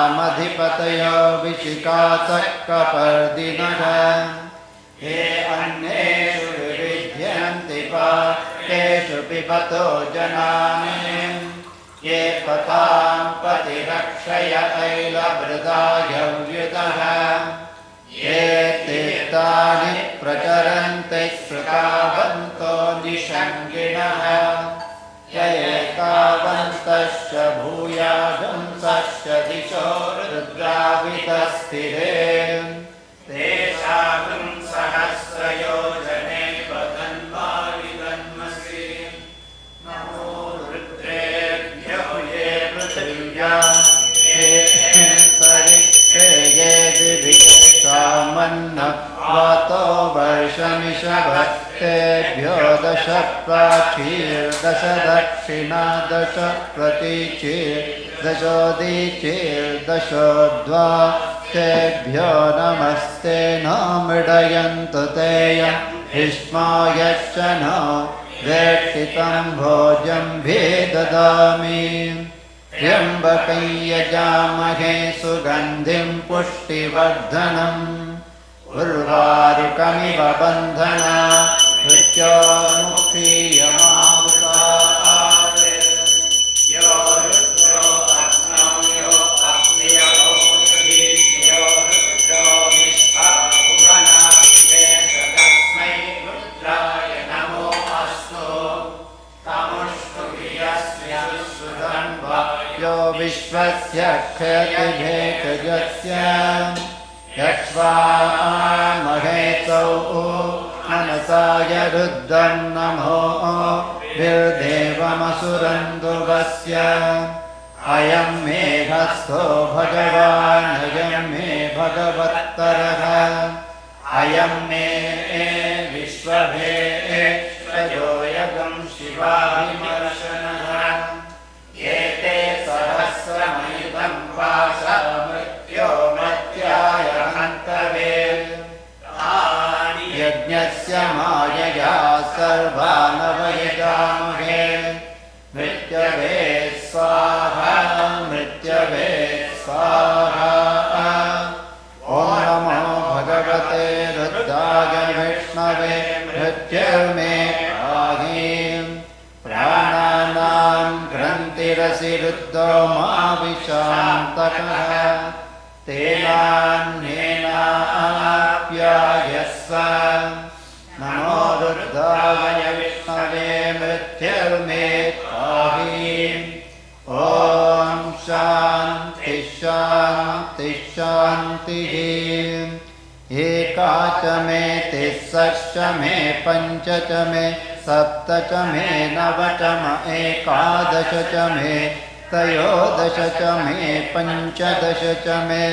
विशिखातकपर्दिनः ये अन्येषु विविध्यन्ति पाकेषु पिबतो जनानि ये पतां पतिरक्षय ऐलभृदायव्युतः ये तीर्थानि प्रचरन्ति श्रुतावन्तो निषङ्गिणः य एतावन्तश्च भूयागंसश्च दिशो रुद्रावितस्थिरे तेषां सहस्रयोजने वदन्वाविदन्मसि नमो रुद्रेभ्यो ये पृथिव्यां परिक्षे ये दिविषामन्न वातो वर्षमिषभक्तेभ्यो दश प्राचीर्दश दक्षिणा दश प्रतीचीर्दशोदीचीर्दशोद्वा तेभ्यो नमस्ते न मृडयन्तु तेयं भीष्मायश्च न वेक्षितं भोजं भेददामि त्र्यम्बकं यजामहे सुगन्धिं पुष्टिवर्धनम् उर्वारुकमिव बन्धना मृत्योर्मुक्षीयमामृतात् यो रुद्रो अग्नौ यो अग्नियोषधि यो रुद्रो विश्वभुवनाधिपे तस्मै रुद्राय नमो अस्तु तमुष्टुभियस्य सुधन्वा यो विश्वस्य क्षयतिभेषजस्य यक्ष्वामहेतौ मनसाय रुद्रं नमो भिर्देवमसुरन्दुवस्य अयं मे हस्तो भगवान् अयं मे भगवत्तरः अयं मे विश्वभेषजोऽयं शिवाभिमर्शनः एते सहस्रमयुतं वासा मृत्यो मत्याय हन्तवे यज्ञस्य मायया सर्वानवयजामहे मृत्यवे स्वाहा मृत्यवे स्वाहा ॐ नमो भगवते रुद्राय विष्णवे मृत्युर्मे पाहि प्राणानां ग्रन्थिरसि रुद्धो मा विशान्तकः तेनान्येनाप्यायस्व नमो रुद्राय विष्णवे मृत्युर्मे पाहि ॐ शान्ति शान्ति शान्तिः एका च मे तिस्सश्च मे पञ्च च मे सप्त च मे नव च म एकादश च मे त्रयोदश च मे पञ्चदश च मे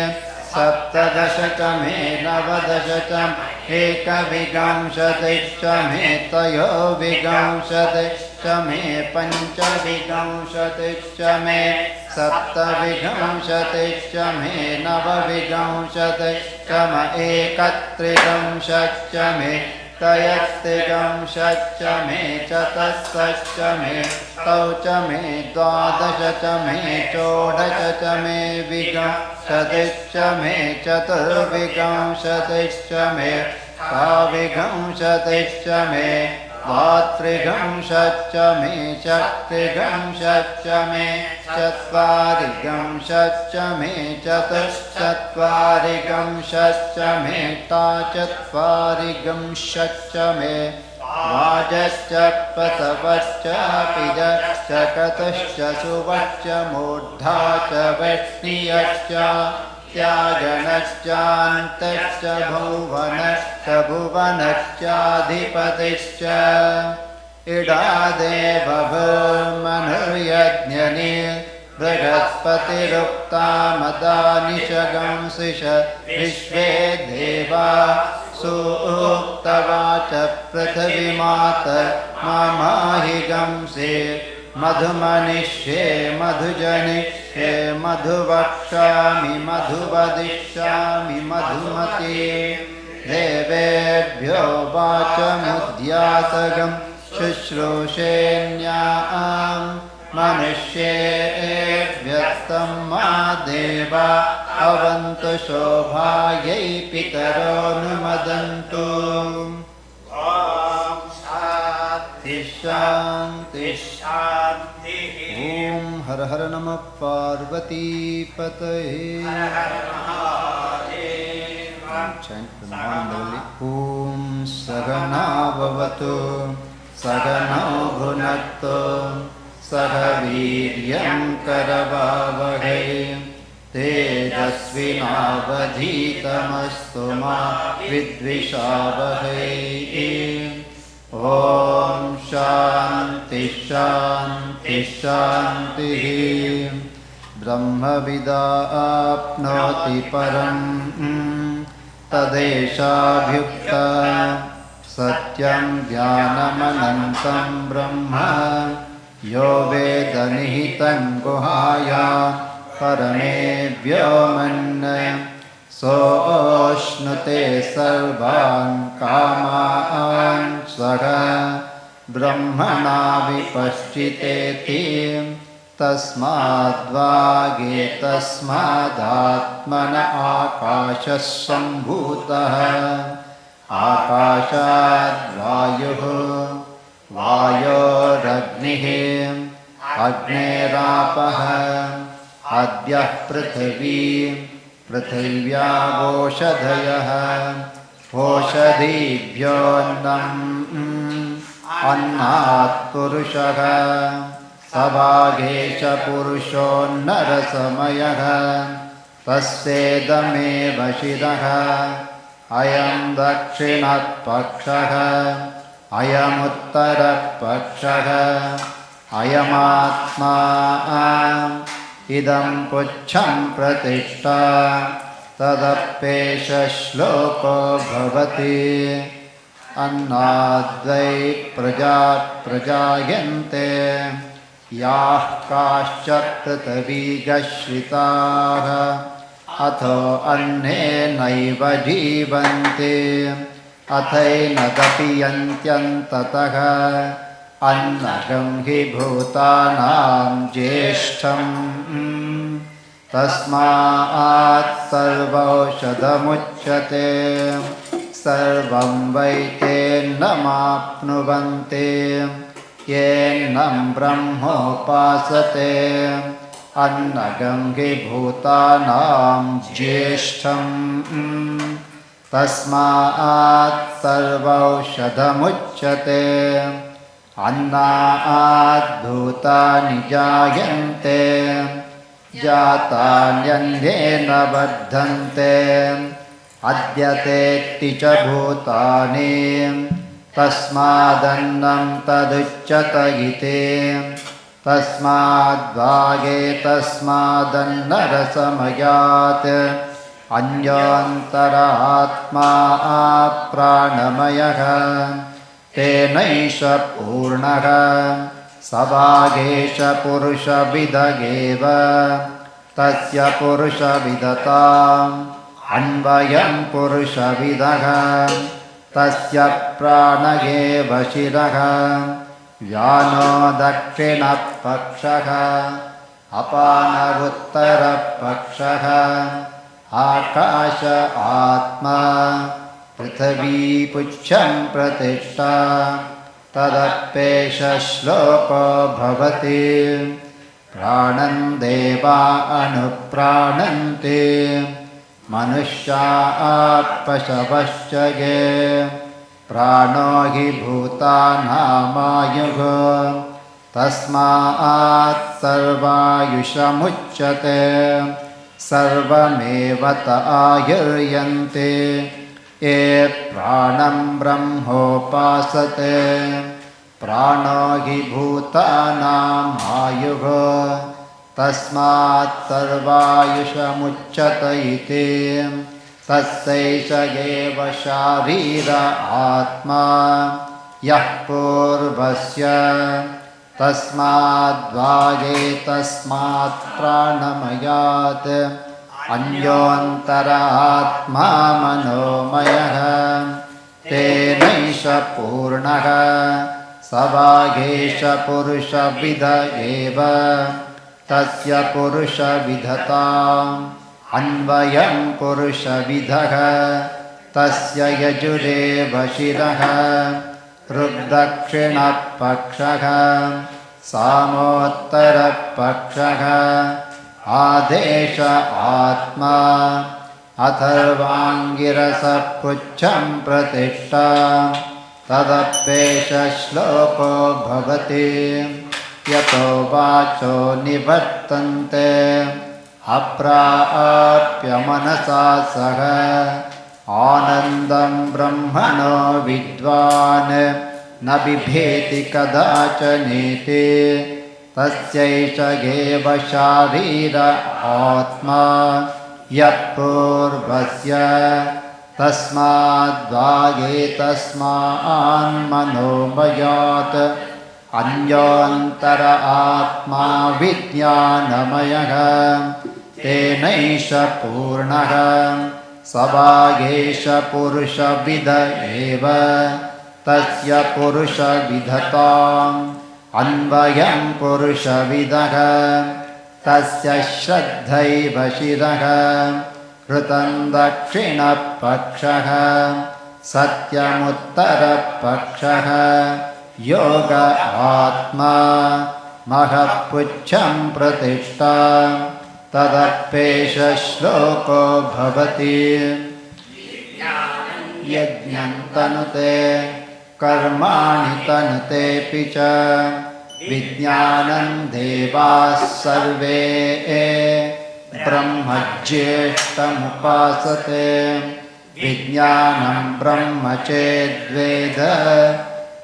सप्तदश च मे नवदश च एकविंशतिश्च मे त्रयोविंशतिश्च मे पञ्चविंशतिश्च मे सप्तविंशतिश्च मे नवविंशतिश्च म एकत्रिंशच्च मे त्रयस्त्रिंशच्च मे चतुष्षष्च मे षष्टौ च मे द्वादश च मे षोडश च मे विंशतिश्च मे चतुर्विंशतिश्च मे षड्विंशतिश्च मे द्वात्रिंशच्च मे षट्त्रिंशच्च मे चत्वारिंशच्च मे चतुश्चत्वारिंशच्च मे पञ्चचत्वारिंशच्च मे वाजश्च प्रसवश्च पिजश्च कतश्च सुवश्च मूर्धा च वैष्णीयश्च त्यागनश्चान्तश्च भुवनश्च भुवनश्चाधिपतिश्च इडादेवभूर्मनुर्यज्ञनि बृहस्पतिरुक्तामदानिशगंसिष विश्वे देवा सूक्तवाच पृथिवीमात ममाहिगंसे मधुमनिष्ये मधुजनिष्ये मधुवक्ष्यामि मधुवदिष्यामि मधुमती देवेभ्यो वाचमुद्यातगं शुश्रूषेण्याम् मनुष्येभ्यस्तं मा देवा अवन्तु शोभायै पितरोऽनुमदन्तु शान्ति शान्ति ॐ हर हर नमः पार्वतीपतये ॐ सहना भवतु सहनौ भुनक्तु सह वीर्यं करवावहै तेजस्विनावधीतमस्तु मा विद्विषावहै ॐ शान्ति शान्ति शान्तिः ब्रह्मविदाप्नोति परं तदेशाभ्युक्ता सत्यं ज्ञानमनन्तं ब्रह्म यो वेदनिहितं गुहायां परमे व्योमन् सोऽश्नुते सर्वान् कामान् स्वः ब्रह्मणा विपश्चितेति तस्माद्वागेतस्मादात्मन आकाशः सम्भूतः आकाशाद्वायुः वायोरग्निः अग्नेरापः अद्यः पृथिवी पृथिव्यावोषधयः ओषधीभ्योऽन्नम् अन्नात् पुरुषः सभागे च पुरुषोन्नरसमयः तस्येदमेव शिरः अयं दक्षिणपक्षः अयमुत्तरपक्षः अयमात्मा इदं पुच्छं प्रतिष्ठा तदप्येष श्लोको भवति अन्नाद्वै प्रजा प्रजायन्ते याः काश्च पृथिवीगश्रिताः अथो अन्नेनैव जीवन्ति अथैनदपि यन्त्यन्ततः अन्नगं हि भूतानां ज्येष्ठम् तस्मात् सर्वौषधमुच्यते सर्वं वै तेन्नमाप्नुवन्ति येन्नं ब्रह्मोपासते अन्नगं हि भूतानां ज्येष्ठम् तस्मात् सर्वौषधमुच्यते अन्नात् भूतानि जायन्ते जातान्यन्येन वर्धन्ते अद्यतेत्ति च भूतानि तस्मादन्नं तदुच्यत इति तस्माद्वागे तस्मादन्नरसमयात् अन्योऽन्तरात्मा प्राणमयः तेनैष पूर्णः सभागेश पुरुषविदगेव तस्य पुरुषविदताम् अन्वयं पुरुषविदः तस्य प्राण एव शिरः व्यानो दक्षिणपक्षः अपानवुत्तरपक्षः आकाश आत्मा पृथिवी पुच्छं प्रतिष्ठा तदप्येष श्लोको भवति प्राणं देवा अनुप्राणन्ति मनुष्या पशवश्च ये प्राणो हि भूतानामायुः तस्मात् सर्वायुषमुच्यते सर्वमेव त आयुर्यन्ते ये प्राणं ब्रह्मोपासते प्राणो हि भूतानामायुः तस्मात् सर्वायुषमुच्यत इति तस्यैष एव शारीर आत्मा यः पूर्वस्य तस्माद्वागेतस्मात् प्राणमयात् अन्योऽन्तर आत्मा मनोमयः तेनैष पूर्णः सवागेश पुरुषविद एव तस्य पुरुषविधताम् अन्वयं पुरुषविदः तस्य यजुरेव शिरः ऋग्दक्षिणपक्षः सामोत्तरपक्षः आदेश आत्मा अथर्वाङ्गिरसः पुच्छं प्रतिष्ठा तदप्येष श्लोको भवति यतो वाचो निवर्तन्ते अप्राप्य मनसा सह आनन्दं ब्रह्मणो विद्वान् न बिभेति कदाचनेति तस्यैष एव शारीर आत्मा यत्पूर्वस्य तस्माद्वागेतस्मान्मनोमयात् अन्योऽन्तर आत्मा विज्ञानमयः तेनैष पूर्णः सवागेश पुरुषविद एव तस्य पुरुषविधताम् अन्वयं पुरुषविदः तस्य श्रद्धैव शिरः ऋतं दक्षिणपक्षः सत्यमुत्तरपक्षः योग आत्मा महःपुच्छं प्रतिष्ठा तदप्येष श्लोको भवति यज्ञं तनुते कर्माणि तनुतेऽपि च विज्ञानं देवाः सर्वे ब्रह्मज्येष्ठमुपासते विज्ञानं ब्रह्म चेद्वेद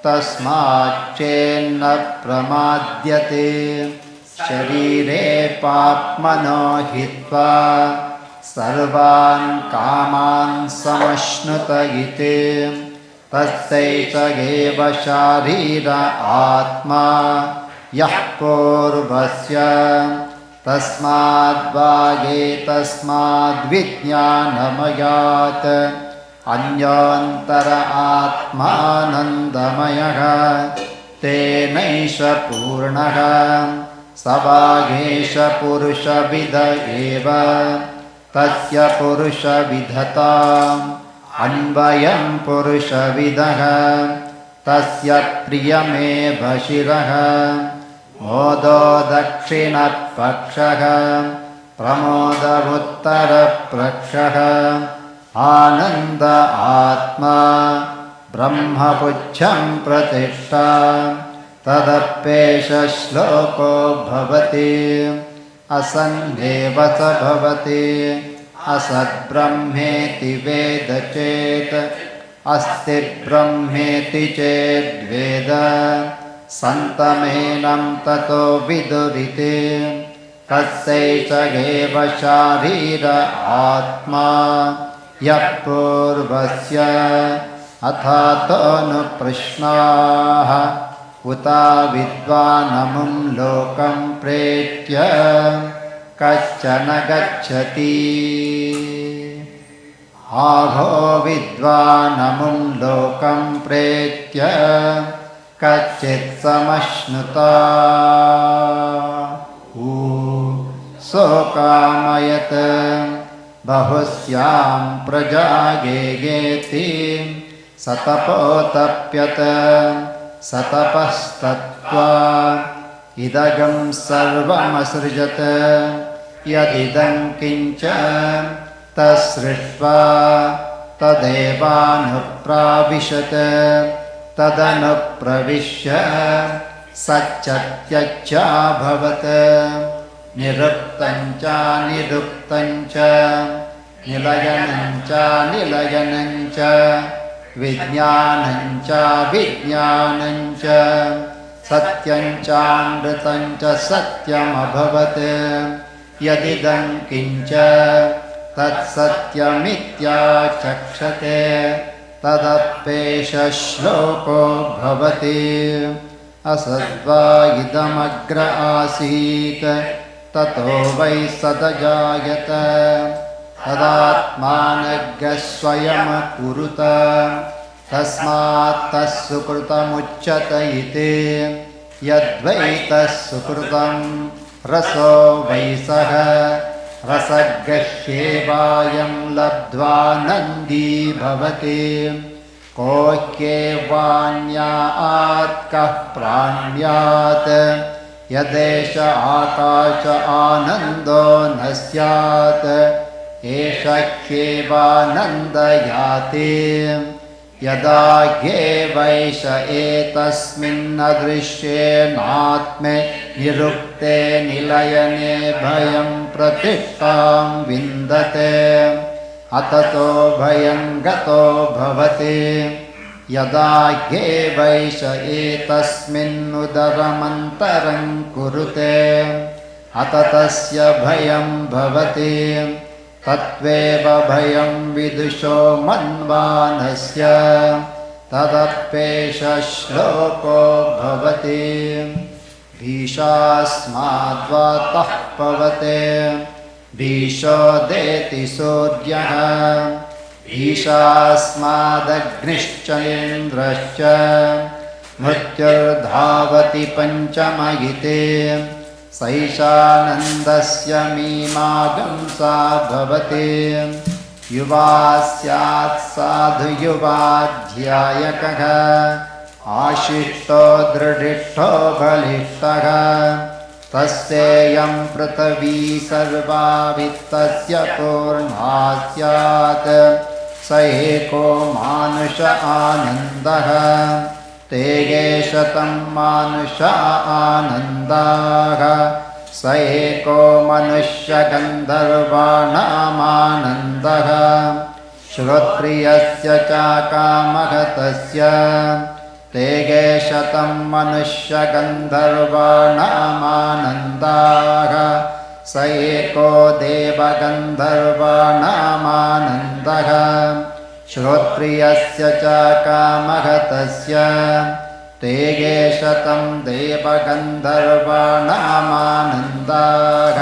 तस्माच्चेन्न प्रमाद्यते शरीरे पाप्मनो हित्वा सर्वान् कामान् समश्नुत इति तस्यैष एव शारीर आत्मा यः पूर्वस्य तस्माद्वागेतस्माद्विज्ञानमयात् अन्योऽन्तर आत्मानन्दमयः तेनैष पूर्णः सवागेश पुरुषविद एव तस्य पुरुषविधताम् अन्वयं पुरुषविदः तस्य प्रियमेव शिरः मोदो दक्षिणपक्षः प्रमोदमुत्तरपक्षः आनन्द आत्मा ब्रह्मपुच्छं प्रतिष्ठा तदप्येष श्लोको भवति असङ्गेव स भवति असद्ब्रह्मेति वेद चेत् अस्ति ब्रह्मेति चेद्वेद सन्तमेनं ततो विदुरिति तस्यैष एव शारीर आत्मा यः पूर्वस्य अथातोऽनुप्रश्नाः उता विद्वानमुं लोकं प्रेत्य कश्चन गच्छति आहो विद्वानमुं लोकं प्रेत्य कच्चित् समश्नुता सोकामयत् बहुस्यां प्रजागेगेति सतपोतप्यत सतपस्तत्त्वा इदगं सर्वमसृजत यदिदं किञ्च तत्सृष्ट्वा तदेवानुप्राविशत् तदनुप्रविश्य सच्चत्यच्याभवत् निरुक्तं च निरुक्तं च निलयनं च निलयनं च विज्ञानं च विज्ञानं च सत्यं चामृतं च सत्यमभवत् यदिदं किञ्च तत्सत्यमित्याचक्षते तदप्येष श्लोको भवति असद्वा इदमग्र आसीत् ततो वै सदजायत तदात्मानज्ञः स्वयमकुरुत तस्मात् तत्सुकृतमुच्यत इति यद्वै तत्सुकृतं रसो वै सः रसगह्येवायं लब्ध्वा नन्दी भवति को ह्येवान्यात् कः प्राण्यात् यदेष आकाश आनन्दो न स्यात् एष ह्येवानन्दयाति यदा ह्येवैष एतस्मिन्नदृश्येनात्मे निरुक्ते निलयने भयं प्रतिष्ठां विन्दते अततो भयं गतो भवति यदा ह्येवैष एतस्मिन्नुदरमन्तरं कुरुते अत तस्य भयं भवति तत्त्वेव भयं विदुषो मन्वानस्य तदप्येष श्लोको भवति भीषास्माद्वातः पवते भीषोदेति सूर्यः भीषास्मादग्निश्च इन्द्रश्च मृत्युर्धावति पञ्चम इति सैषानन्दस्य मीमागंसा भवति युवा स्यात् साधुयुवाध्यायकः आशिष्टो दृढिष्ठो बलिष्ठः तस्येयं पृथिवी सर्वा वित्तस्य पूर्णा स्यात् स एको मानुष आनन्दः तेगे शतं मानुष आनन्दाः स एको मनुष्यगन्धर्वाणामानन्दः श्रोत्रियस्य च कामगतस्य तेगे शतं मनुष्यगन्धर्वाणामानन्दाः स एको देवगन्धर्वाणामानन्दः श्रोत्रियस्य च कामगतस्य तेगे शतं देवगन्धर्वाणामानन्दाः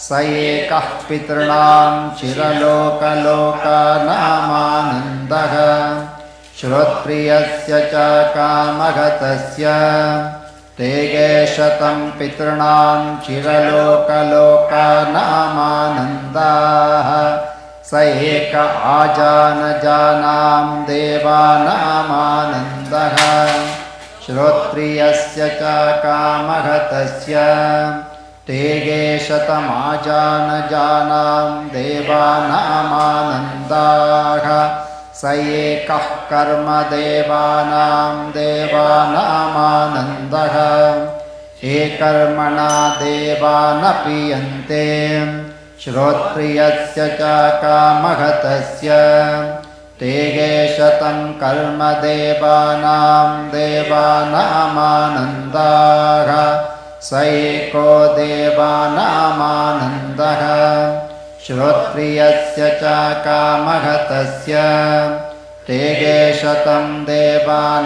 स एकः पितॄणां चिरलोकलोकानामानन्दः श्रोत्रियस्य च कामगतस्य तेगे शतं पितॄणां चिरलोकलोकानामानन्दाः स एक आजानजानां देवानामानन्दः श्रोत्रियस्य च कामगतस्य तेगे शतमाजानजानां देवानामानन्दाः स एकः कर्मदेवानां देवानामानन्दः ये कर्मणा देवानपि यन्ते श्रोत्रियस्य च कामगतस्य तेगे शतं कर्मदेवानां देवानामानन्दाः स एको देवानामानन्दः श्रोत्रियस्य च कामगतस्य तेगे शतं देवानामानन्दाः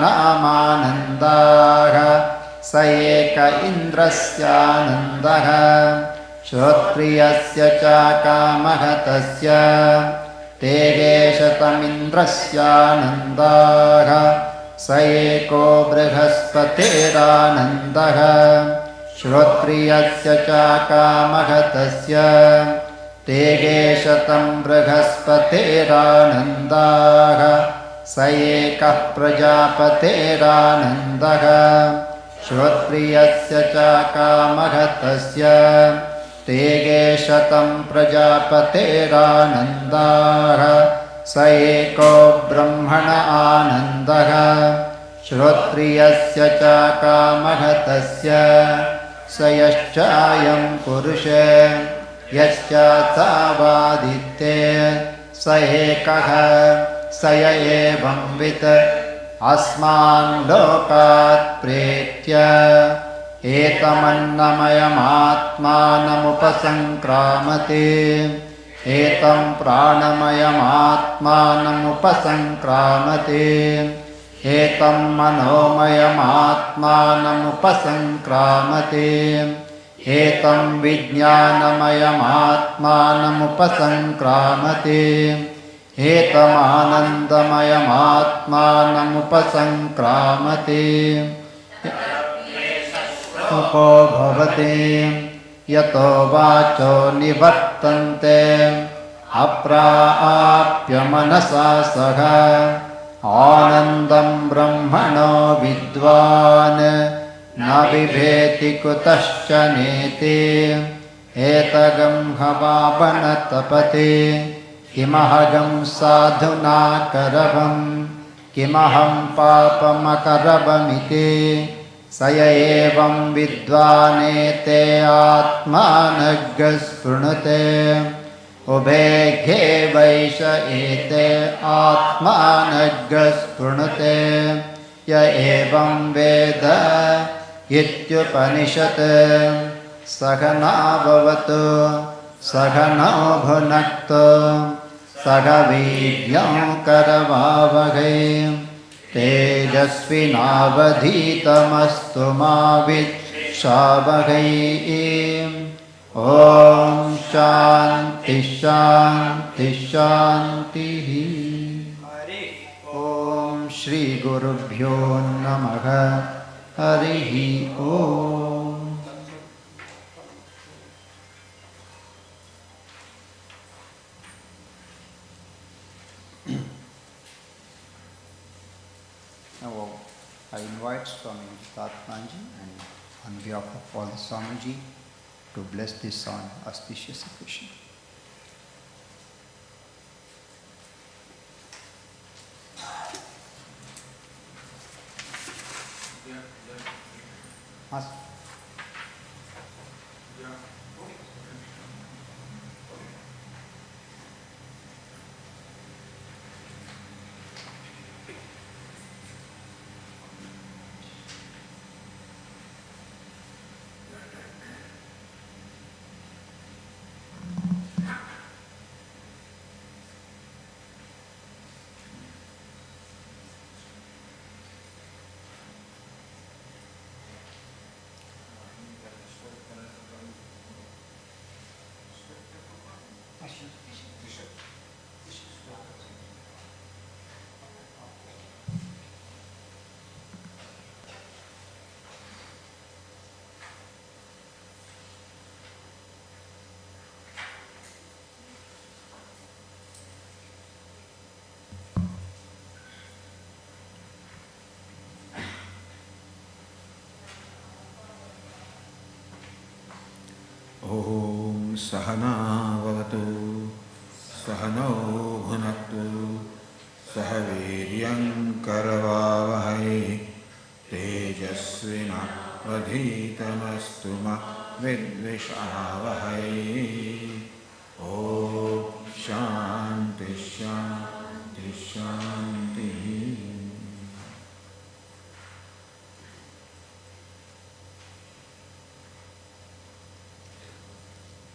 स एक इन्द्रस्यानन्दः श्रोत्रियस्य च कामगतस्य तेगे शतमिन्द्रस्यानन्दाः स एको बृहस्पतिरानन्दः श्रोत्रियस्य च कामगतस्य तेगे शतं बृहस्पतिरानन्दाः स एकः प्रजापतिरानन्दः श्रोत्रियस्य च कामगतस्य तेगे शतं प्रजापतिरानन्दाः स एको ब्रह्मण आनन्दः श्रोत्रियस्य च कामः तस्य स यश्चायं पुरुषे यश्चात्सावादित्ये स एकः स य एवंवित् अस्मान् लोकात् प्रेत्य एतमन्नमयमात्मानमुपसङ्क्रामते एतं प्राणमयमात्मानमुपसङ्क्रामते एतं मनोमयमात्मानमुपसङ्क्रामते एतं विज्ञानमयमात्मानमुपसङ्क्रामते एतमानन्दमयमात्मानमुपसङ्क्रामते उको भवति यतो वाचो निवर्तन्ते अप्राप्य मनसा सह आनन्दं ब्रह्मणो विद्वान् न बिभेति कुतश्च नेति एतगं हवावन तपति किमहगं साधुना करवं किमहं पापमकरवमिति स य एवं विद्वानेते आत्मानग्गः शृणुते उभे वैष एते आत्मानग्गः शृणुते य एवं वेद इत्युपनिषत् सहना भवतु सहनौ भुनक्तु सह वीर्यं करवावहै तेजस्विनावधीतमस्तु मा विद्विषावहै ॐ शान्ति शान्ति शान्तिः ॐ श्रीगुरुभ्यो नमः हरिः ॐ Now, I invite Swami Tatmanji and on behalf of all the Swamiji to bless this on auspicious occasion. Ask. ॐ सहना भवतु सहनौ भुनक्तु सह वीर्यं करवावहै तेजस्विनावधीतमस्तु मा विद्विषावहै ॐ शान्ति शान्ति शान्तिः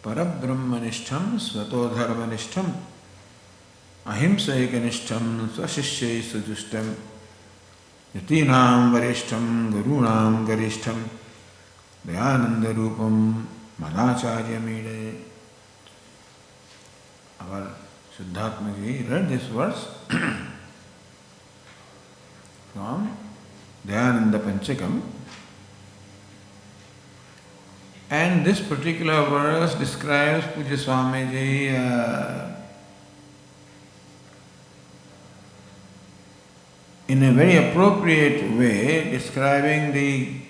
परब्रह्मनिष्ठं स्वतोधर्मनिष्ठं अहिंसैकनिष्ठं स्वशिष्यैः सुजुष्टं यतीनां वरिष्ठं गुरूणां गरिष्ठं दयानन्दरूपं मदाचार्यमीडे. Our Siddhartha-ji read this verse from Dayananda Panchakam. And this particular verse describes Pujya Swamiji in a very appropriate way, describing the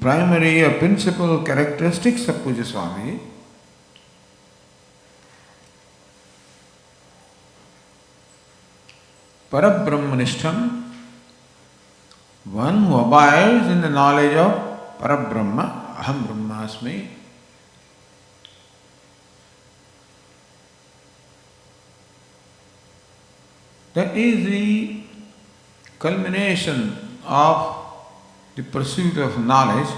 primary or principal characteristics of Pujya Swamiji. Parabrahmanishtam, one who abides in the knowledge of Parabrahma, Aham Brahmasmi. That is the culmination of the pursuit of knowledge.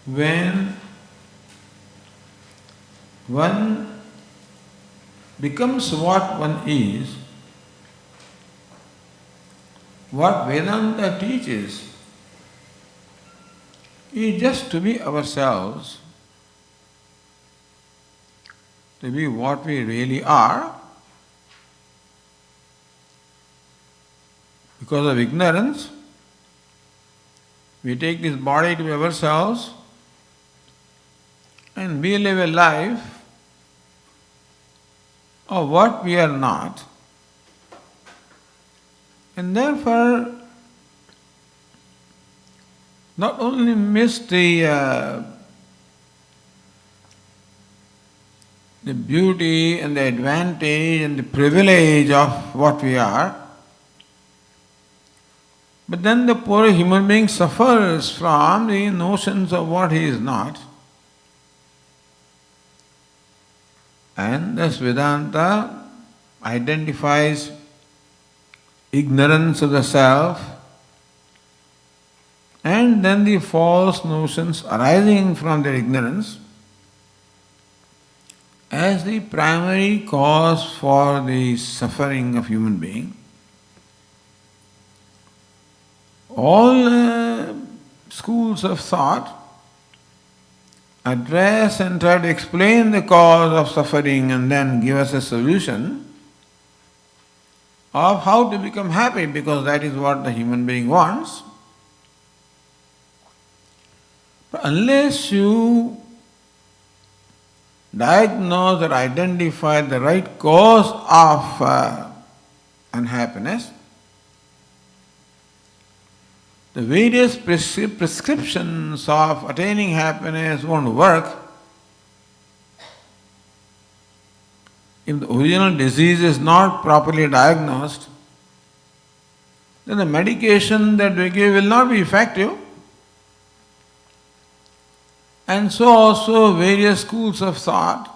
When one becomes what one is, what Vedanta teaches is just to be ourselves, to be what we really are. Because of ignorance, we take this body to be ourselves and we live a life of what we are not. And therefore, not only miss the beauty and the advantage and the privilege of what we are, but then the poor human being suffers from the notions of what he is not. And thus Vedanta identifies ignorance of the self and then the false notions arising from their ignorance as the primary cause for the suffering of human being. All schools of thought address and try to explain the cause of suffering and then give us a solution of how to become happy, because that is what the human being wants. But unless you diagnose or identify the right cause of unhappiness, the various prescriptions of attaining happiness won't work. If the original disease is not properly diagnosed, then the medication that we give will not be effective. And so also various schools of thought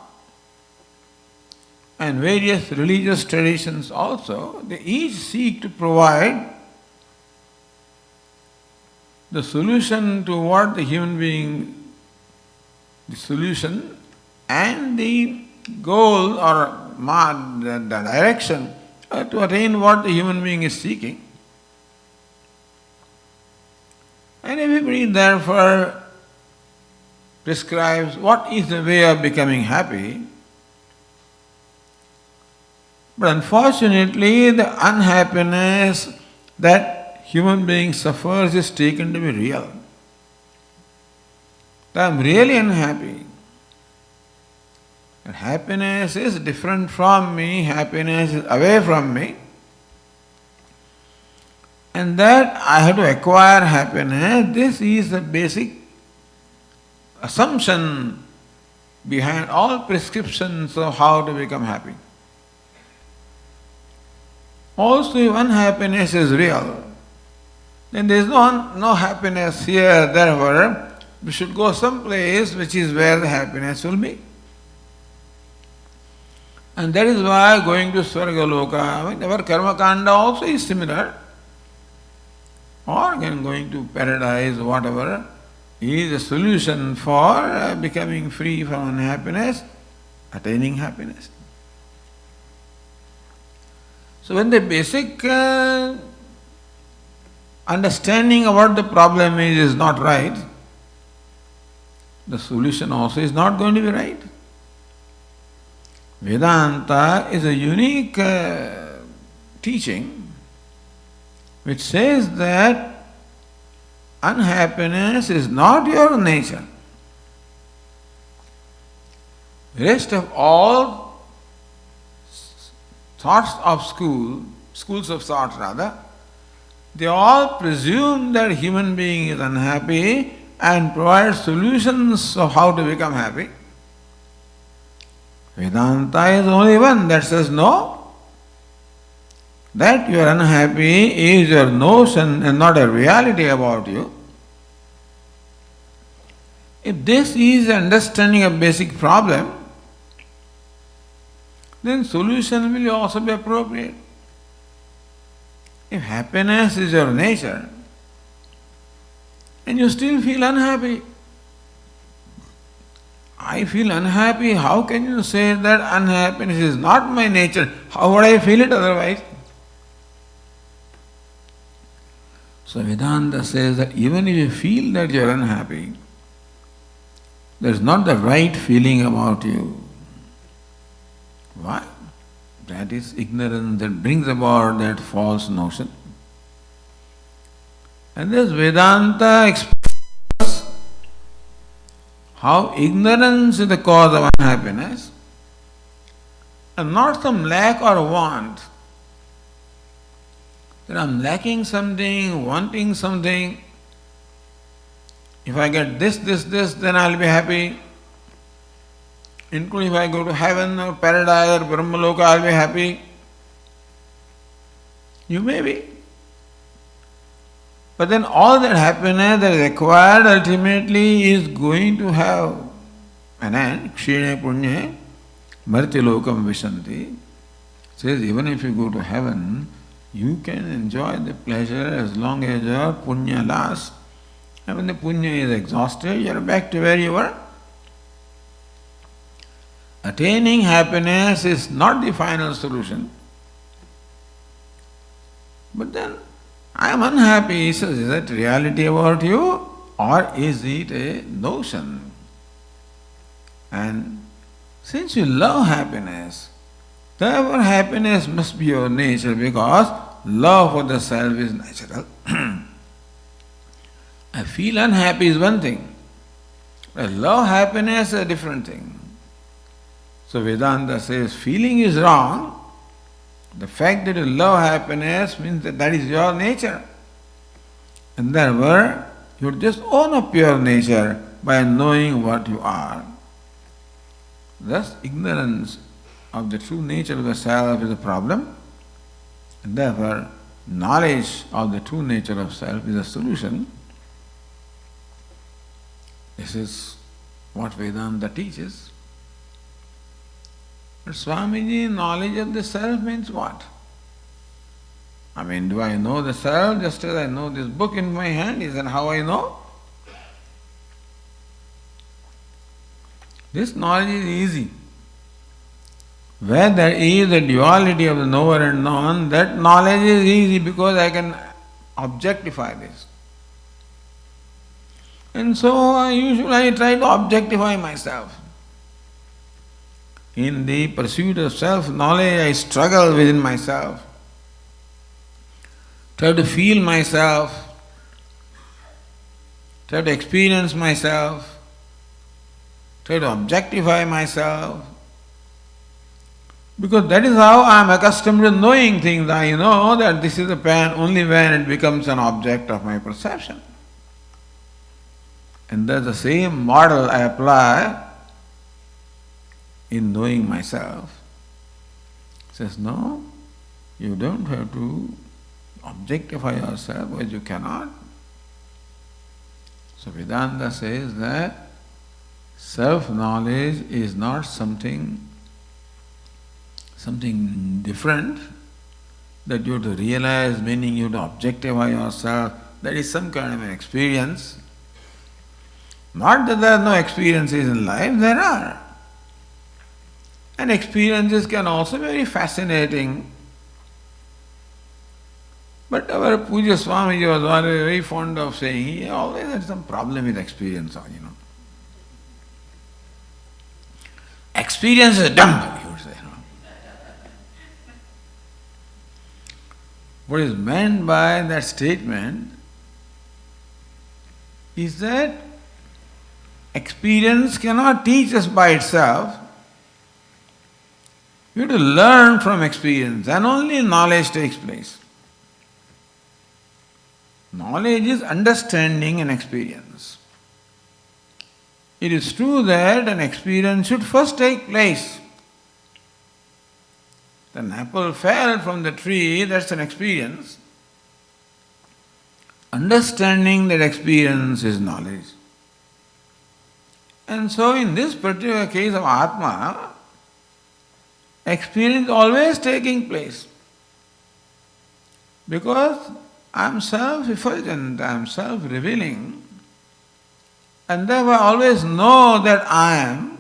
and various religious traditions also, they each seek to provide the solution to what the human being, the solution and the goal or the direction to attain what the human being is seeking. And everybody therefore prescribes what is the way of becoming happy. But unfortunately, the unhappiness that human being suffers is taken to be real. I am really unhappy. And happiness is different from me, happiness is away from me. And that I have to acquire happiness, this is the basic assumption behind all prescriptions of how to become happy. Also, if unhappiness is real, then there is no happiness here, therefore we should go someplace which is where the happiness will be. And that is why going to Swargaloka, our karma kanda also is similar. Or again going to paradise, whatever, is a solution for becoming free from unhappiness, attaining happiness. So when the basic understanding of what the problem is not right, the solution also is not going to be right. Vedanta is a unique teaching which says that unhappiness is not your nature. The rest of all thoughts of schools of thought rather, they all presume that human being is unhappy and provide solutions of how to become happy. Vedanta is only one that says no. That you are unhappy is your notion and not a reality about you. If this is understanding a basic problem, then solution will also be appropriate. If happiness is your nature, and you still feel unhappy, I feel unhappy, how can you say that unhappiness is not my nature? How would I feel it otherwise? So Vedanta says that even if you feel that you are unhappy, there is not the right feeling about you. Why? That is ignorance that brings about that false notion. And this Vedanta explains how ignorance is the cause of unhappiness and not some lack or want. That I am lacking something, wanting something. If I get this, then I will be happy. Including if I go to heaven or paradise or Brahmaloka, I will be happy. You may be. But then all that happiness that is acquired ultimately is going to have an end. Kshine punya marti lokam vishanti. Says even if you go to heaven, you can enjoy the pleasure as long as your punya lasts. And when the punya is exhausted, you are back to where you were. Attaining happiness is not the final solution. But then, I am unhappy. He says, is that reality about you or is it a notion? And since you love happiness, therefore happiness must be your nature because love for the self is natural. I feel unhappy is one thing, but love happiness is a different thing. So Vedanta says feeling is wrong. The fact that you love happiness means that that is your nature. And therefore, you just own up your nature by knowing what you are. Thus, ignorance of the true nature of the self is a problem. And therefore, knowledge of the true nature of self is a solution. This is what Vedanta teaches. But Swamiji, knowledge of the self means what? I mean, do I know the self just as I know this book in my hand? Isn't how I know? This knowledge is easy. Where there is a duality of the knower and known, that knowledge is easy because I can objectify this. And so usually I try to objectify myself. In the pursuit of self-knowledge, I struggle within myself. Try to feel myself. Try to experience myself. Try to objectify myself. Because that is how I am accustomed to knowing things. I know that this is a pen only when it becomes an object of my perception. And that's the same model I apply in knowing myself. Says, no, you don't have to objectify yourself, but you cannot. So Vedanta says that self-knowledge is not something different that you have to realize, meaning you have to objectify yourself. That is some kind of an experience. Not that there are no experiences in life, there are. And experiences can also be very fascinating. But our Pujya Swami was very fond of saying, he always had some problem with experience, Experience is dumb, he would say. What is meant by that statement is that experience cannot teach us by itself. You have to learn from experience, and only knowledge takes place. Knowledge is understanding and experience. It is true that an experience should first take place. an apple fell from the tree, that's an experience. Understanding that experience is knowledge. And so in this particular case of Atma, experience always taking place. Because I am self-effulgent, I am self-revealing, and therefore I always know that I am.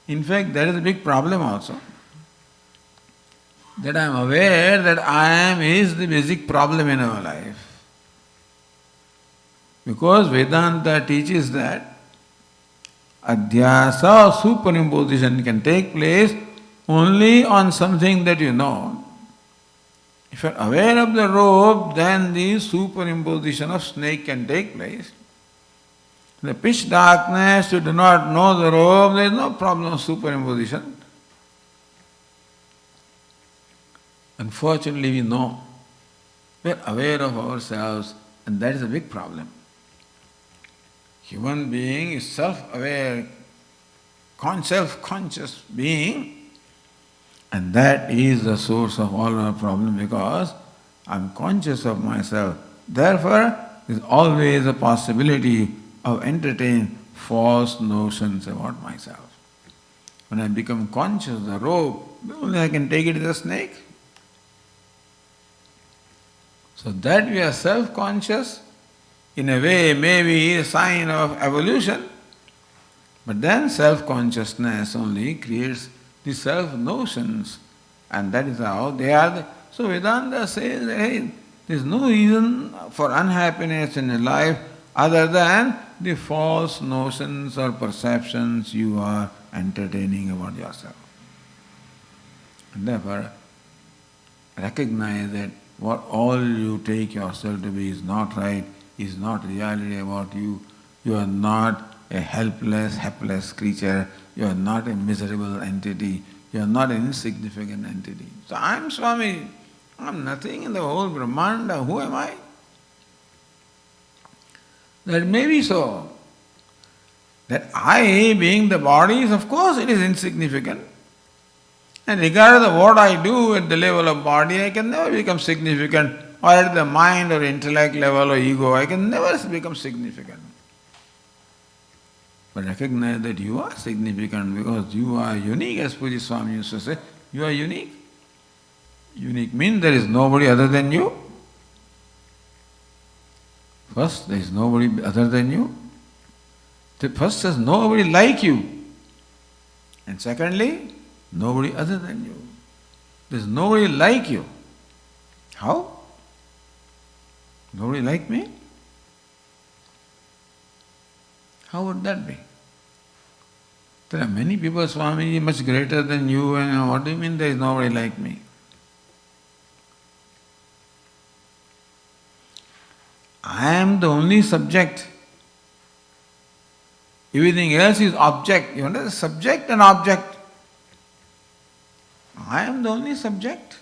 In fact, that is a big problem also. That I am aware that I am is the basic problem in our life. Because Vedanta teaches that adhyasa, superimposition, can take place only on something that you know. If you are aware of the rope, then the superimposition of snake can take place. In the pitch darkness, you do not know the rope, there is no problem of superimposition. Unfortunately, we know. We are aware of ourselves, and that is a big problem. Human being is self-aware, self-conscious being, and that is the source of all our problem because I am conscious of myself. Therefore, there is always a possibility of entertaining false notions about myself. When I become conscious of the rope, only I can take it as a snake. So that we are self-conscious, in a way may be a sign of evolution, but then self-consciousness only creates the self-notions, and that is how they are. So Vedanta says that hey, there is no reason for unhappiness in your life other than the false notions or perceptions you are entertaining about yourself. And therefore, recognize that what all you take yourself to be is not right, is not reality about you. You are not a helpless, hapless creature. You are not a miserable entity. You are not an insignificant entity. So I am Swami. I am nothing in the whole Brahmanda. Who am I? That may be so. That I, being the body, is of course it is insignificant. And regardless of what I do at the level of body, I can never become significant. Or at the mind or intellect level or ego, I can never become significant. But recognize that you are significant because you are unique, as Pujya Swami used to say. You are unique. Unique means there is nobody other than you. First, there is nobody other than you. First, there is nobody like you. And secondly, nobody other than you. There is nobody like you. How? Nobody like me? How would that be? There are many people, Swami, much greater than you, and what do you mean there is nobody like me? I am the only subject. Everything else is object. You understand? Subject and object. I am the only subject.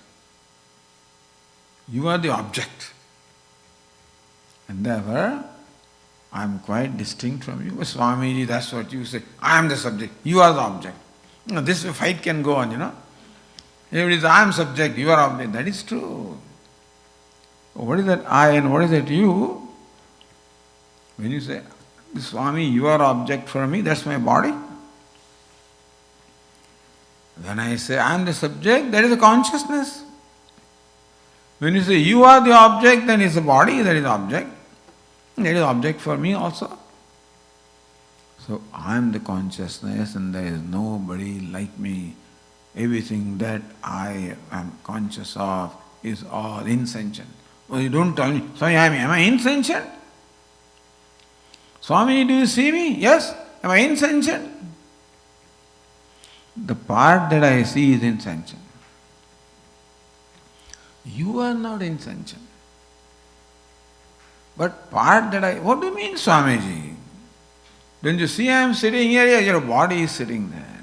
You are the object. And therefore, I am quite distinct from you. But Swamiji, that's what you say. I am the subject. You are the object. You know, this fight can go on, Everybody says, I am subject, you are object. That is true. What is that I and what is that you? When you say, Swami, you are object for me, that's my body. When I say I am the subject, that is a consciousness. When you say you are the object, then it's a body that is object. That is object for me also. So I am the consciousness and there is nobody like me. Everything that I am conscious of is all insentient. Well, you don't tell me, Swami, am I insentient? Swami, do you see me? Yes. Am I insentient? The part that I see is insentient. You are not insentient. But part that what do you mean, Swamiji? Don't you see I am sitting here? Yes, your body is sitting there.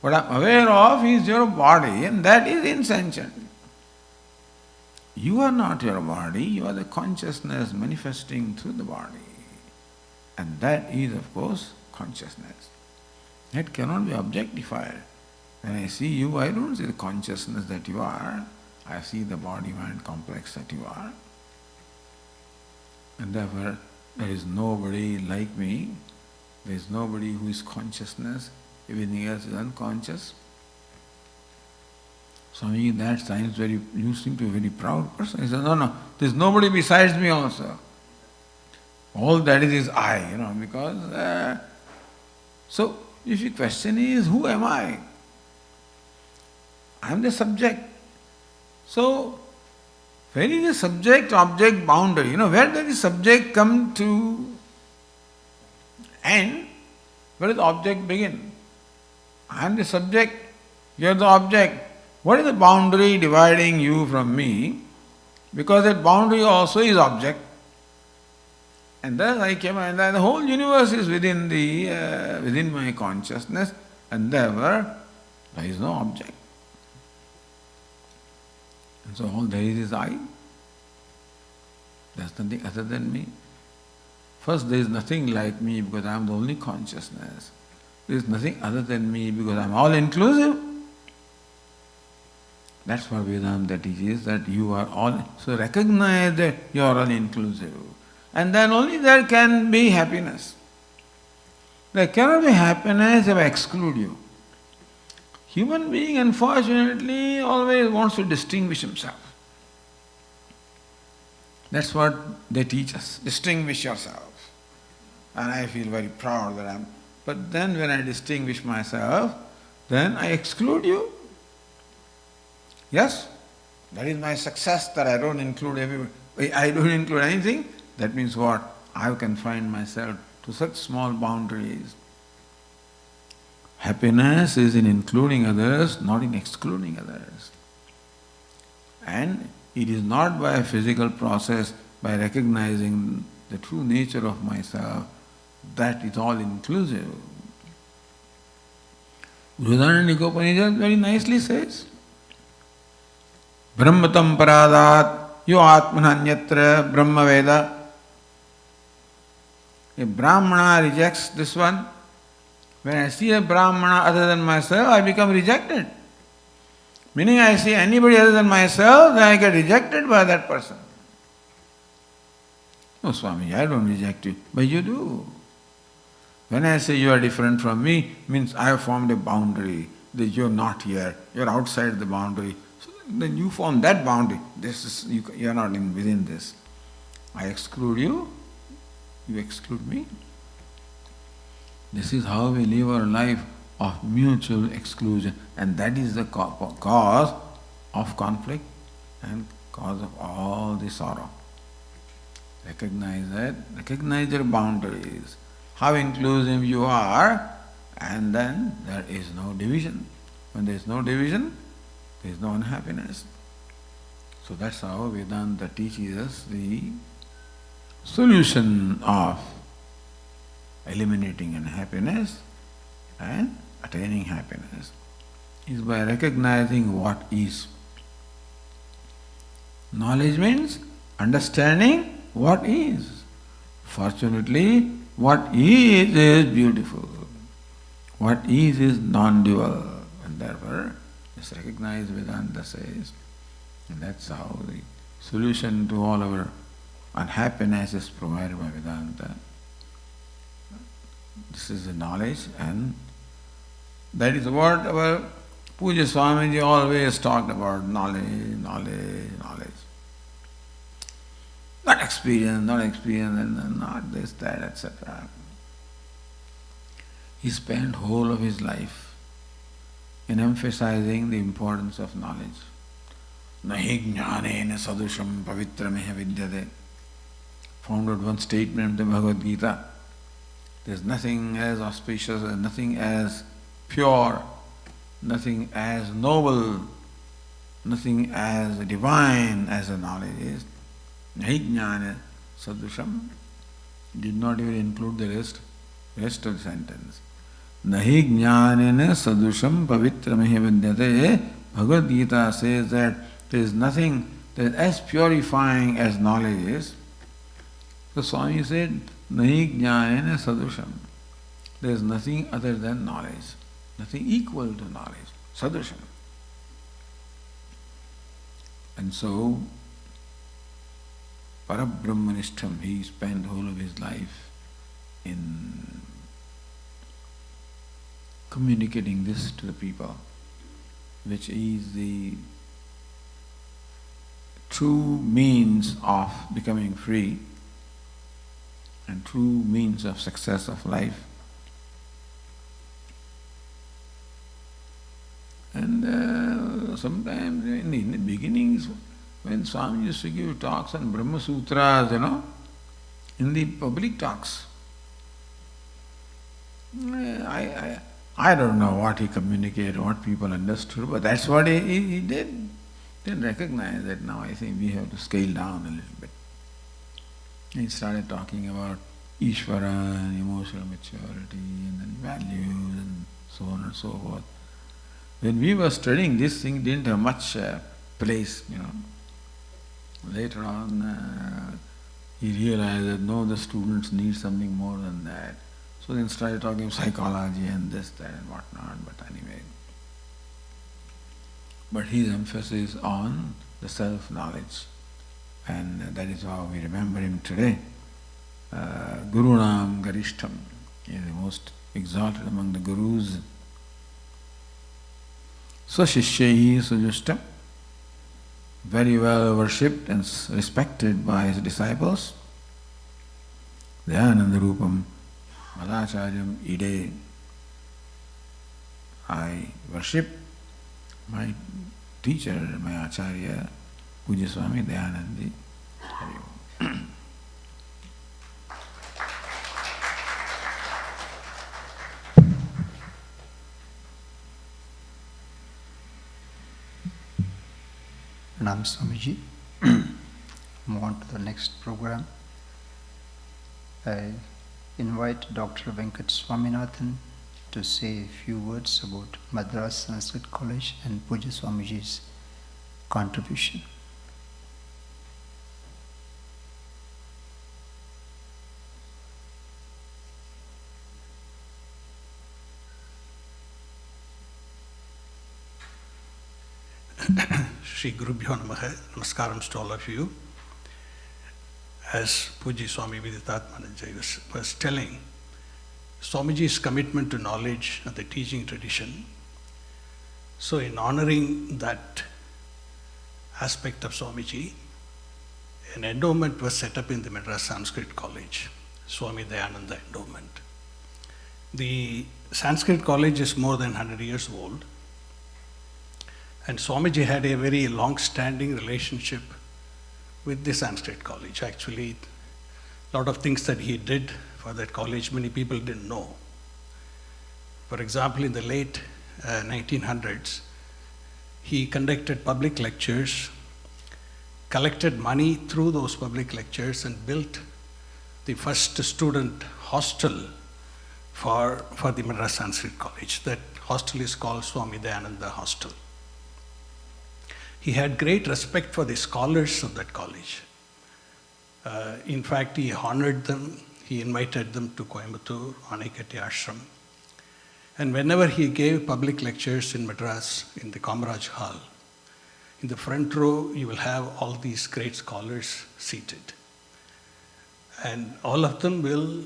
What I am aware of is your body, and that is insentient. You are not your body, you are the consciousness manifesting through the body. And that is, of course, consciousness. That cannot be objectified. When I see you, I don't see the consciousness that you are. I see the body-mind complex that you are. And therefore, there is nobody like me. There is nobody who is consciousness. Everything else is unconscious. Swami, that sounds very, you seem to be a very proud person. He says, no, there is nobody besides me also. All that is I, because... so, if your question is, who am I? I am the subject. So, where is the subject-object boundary? Where does the subject come to end? Where does the object begin? I am the subject, you are the object. What is the boundary dividing you from me? Because that boundary also is object. And thus I came, and the whole universe is within my consciousness, and therefore there is no object. And so all there is I. There is nothing other than me. First, there is nothing like me because I am the only consciousness. There is nothing other than me because I am all inclusive. That's what Vedanta teaches, that you are all. So recognize that you are all inclusive. And then only there can be happiness. There cannot be happiness if I exclude you. Human being, unfortunately, always wants to distinguish himself. That's what they teach us. Distinguish yourself. And I feel very proud that I am. But then when I distinguish myself, then I exclude you. Yes, that is my success, that I don't include everybody. I don't include anything. That means what? I have confined myself to such small boundaries. Happiness is in including others, not in excluding others. And it is not by a physical process, by recognizing the true nature of myself, that is all inclusive. Dayananda Upanishad very nicely says, Brahmatam paradat yo atmananyatra brahma veda. A Brahmana rejects this one. When I see a Brahmana other than myself, I become rejected. Meaning I see anybody other than myself, then I get rejected by that person. No, Swami, I don't reject you. But you do. When I say you are different from me, means I have formed a boundary, that you are not here, you are outside the boundary. So then you form that boundary. You are not within this. I exclude you, you exclude me. This is how we live our life of mutual exclusion, and that is the cause of conflict and cause of all the sorrow. Recognize that, recognize your boundaries, how inclusive you are, and then there is no division. When there is no division, there is no unhappiness. So that's how Vedanta teaches us the solution of eliminating unhappiness and attaining happiness is by recognizing what is. Knowledge means understanding what is. Fortunately, what is beautiful. What is non-dual. And therefore, just recognize Vedanta says, and that's how the solution to all our unhappiness is provided by Vedanta. This is the knowledge, and that is what our Pujya Swamiji always talked about, knowledge. Not experience, and not this, that, etc. He spent whole of his life in emphasizing the importance of knowledge. Nahi jnanena sadusham pavitrameha vidyate. Founded one statement in the Bhagavad Gita. There is nothing as auspicious, nothing as pure, nothing as noble, nothing as divine as the knowledge is. Nahi jnana sadusham did not even include the rest of the sentence. Nahi jnanena sadusham pavitrameha vidyate. Bhagavad Gita says that there is nothing that is as purifying as knowledge is. So Swami said, Nahi jnanena sadusham. There is nothing other than knowledge, nothing equal to knowledge. sadrisham. And so, Parabrahmanishtam, he spent the whole of his life in communicating this to the people, which is the true means of becoming free and true means of success of life. And sometimes in the beginnings, when Swami used to give talks on Brahma Sutras, in the public talks, I don't know what he communicated, what people understood, but that's what he did. Then recognize that now I think we have to scale down a little bit. He started talking about Ishvara and emotional maturity and then values and so on and so forth. When we were studying, this thing didn't have much place, Later on, he realized that no, the students need something more than that. So then started talking psychology and this, that and whatnot, but anyway. But his emphasis on the self-knowledge, and that is how we remember him today. Gurunam Garishtam, he is the most exalted among the gurus. Swashishyahi Sujustam, very well worshipped and respected by his disciples. Dayananda Rupam Malacharyam Ide, I worship my teacher, my Acharya, Pujya Swami Dayanandi. Hari Om. Pranam Swamiji. Move on to the next program. I invite Dr. Venkat Swaminathan to say a few words about Madras Sanskrit College and Pujya Swamiji's contribution. Shri Gurubhyo Namaha, Namaskaram to all of you. As Puji Swami Viditatmananjay was telling, Swamiji's commitment to knowledge and the teaching tradition. So in honoring that aspect of Swamiji, an endowment was set up in the Madras Sanskrit College, Swami Dayananda Endowment. The Sanskrit College is more than 100 years old, and Swamiji had a very long-standing relationship with the Sanskrit College. Actually, a lot of things that he did for that college, many people didn't know. For example, in the late 1900s, he conducted public lectures, collected money through those public lectures, and built the first student hostel for the Madras Sanskrit College. That hostel is called Swami Dayananda Hostel. He had great respect for the scholars of that college. In fact, he honored them. He invited them to Coimbatore, Anaikatti Ashram. And whenever he gave public lectures in Madras, in the Kamaraj Hall, in the front row, you will have all these great scholars seated. And all of them will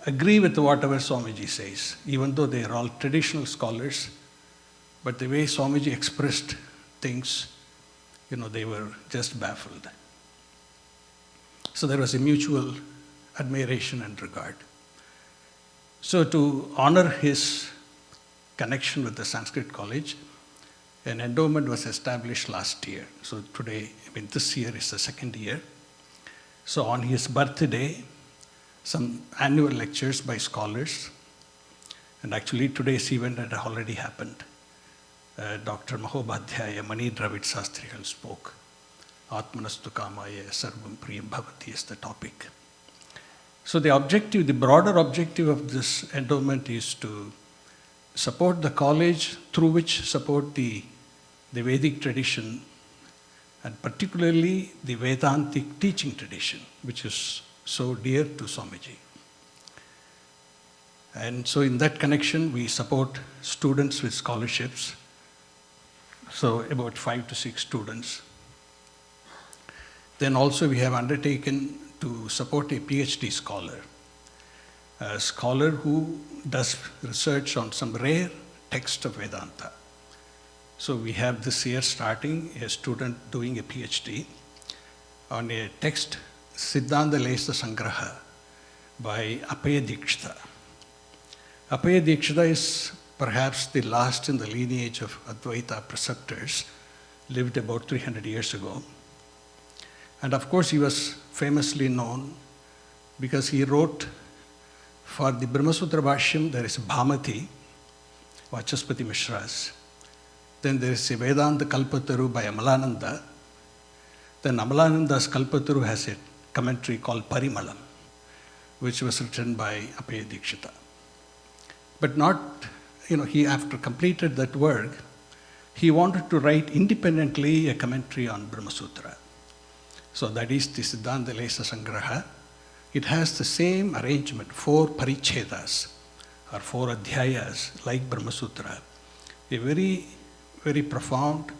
agree with whatever Swamiji says, even though they are all traditional scholars. But the way Swamiji expressed things, they were just baffled. So there was a mutual admiration and regard. So to honor his connection with the Sanskrit College, an endowment was established last year. So today, this year is the second year. So on his birthday, some annual lectures by scholars, and actually today's event had already happened. Dr. Mahobadhyaya Mani Dravid Sastrikal spoke. Atmanastu Kamaya Sarvam Priyam Bhavati is the topic. So the broader objective of this endowment is to support the college, through which support the Vedic tradition, and particularly the Vedantic teaching tradition, which is so dear to Swamiji. And so in that connection, we support students with scholarships. So about 5 to 6 students. Then also we have undertaken to support a PhD scholar. A scholar who does research on some rare text of Vedanta. So we have this year starting a student doing a PhD on a text, Siddhanta Lesa Sangraha, by Apaya Dikshita. Apaya Dikshita is perhaps the last in the lineage of Advaita preceptors, lived about 300 years ago. And of course he was famously known because he wrote for the Brahmasutra Bhashyam, there is Bhamati, Vachaspati Mishras. Then there is a Vedanta Kalpataru by Amalananda. Then Amalananda's Kalpataru has a commentary called Parimalam, which was written by Apaya Dikshita. But not, he after completed that work, he wanted to write independently a commentary on Brahmasutra. So that is the Siddhanta Lesa Sangraha. It has the same arrangement, 4 parichedas or 4 adhyayas like Brahmasutra. A very, very profound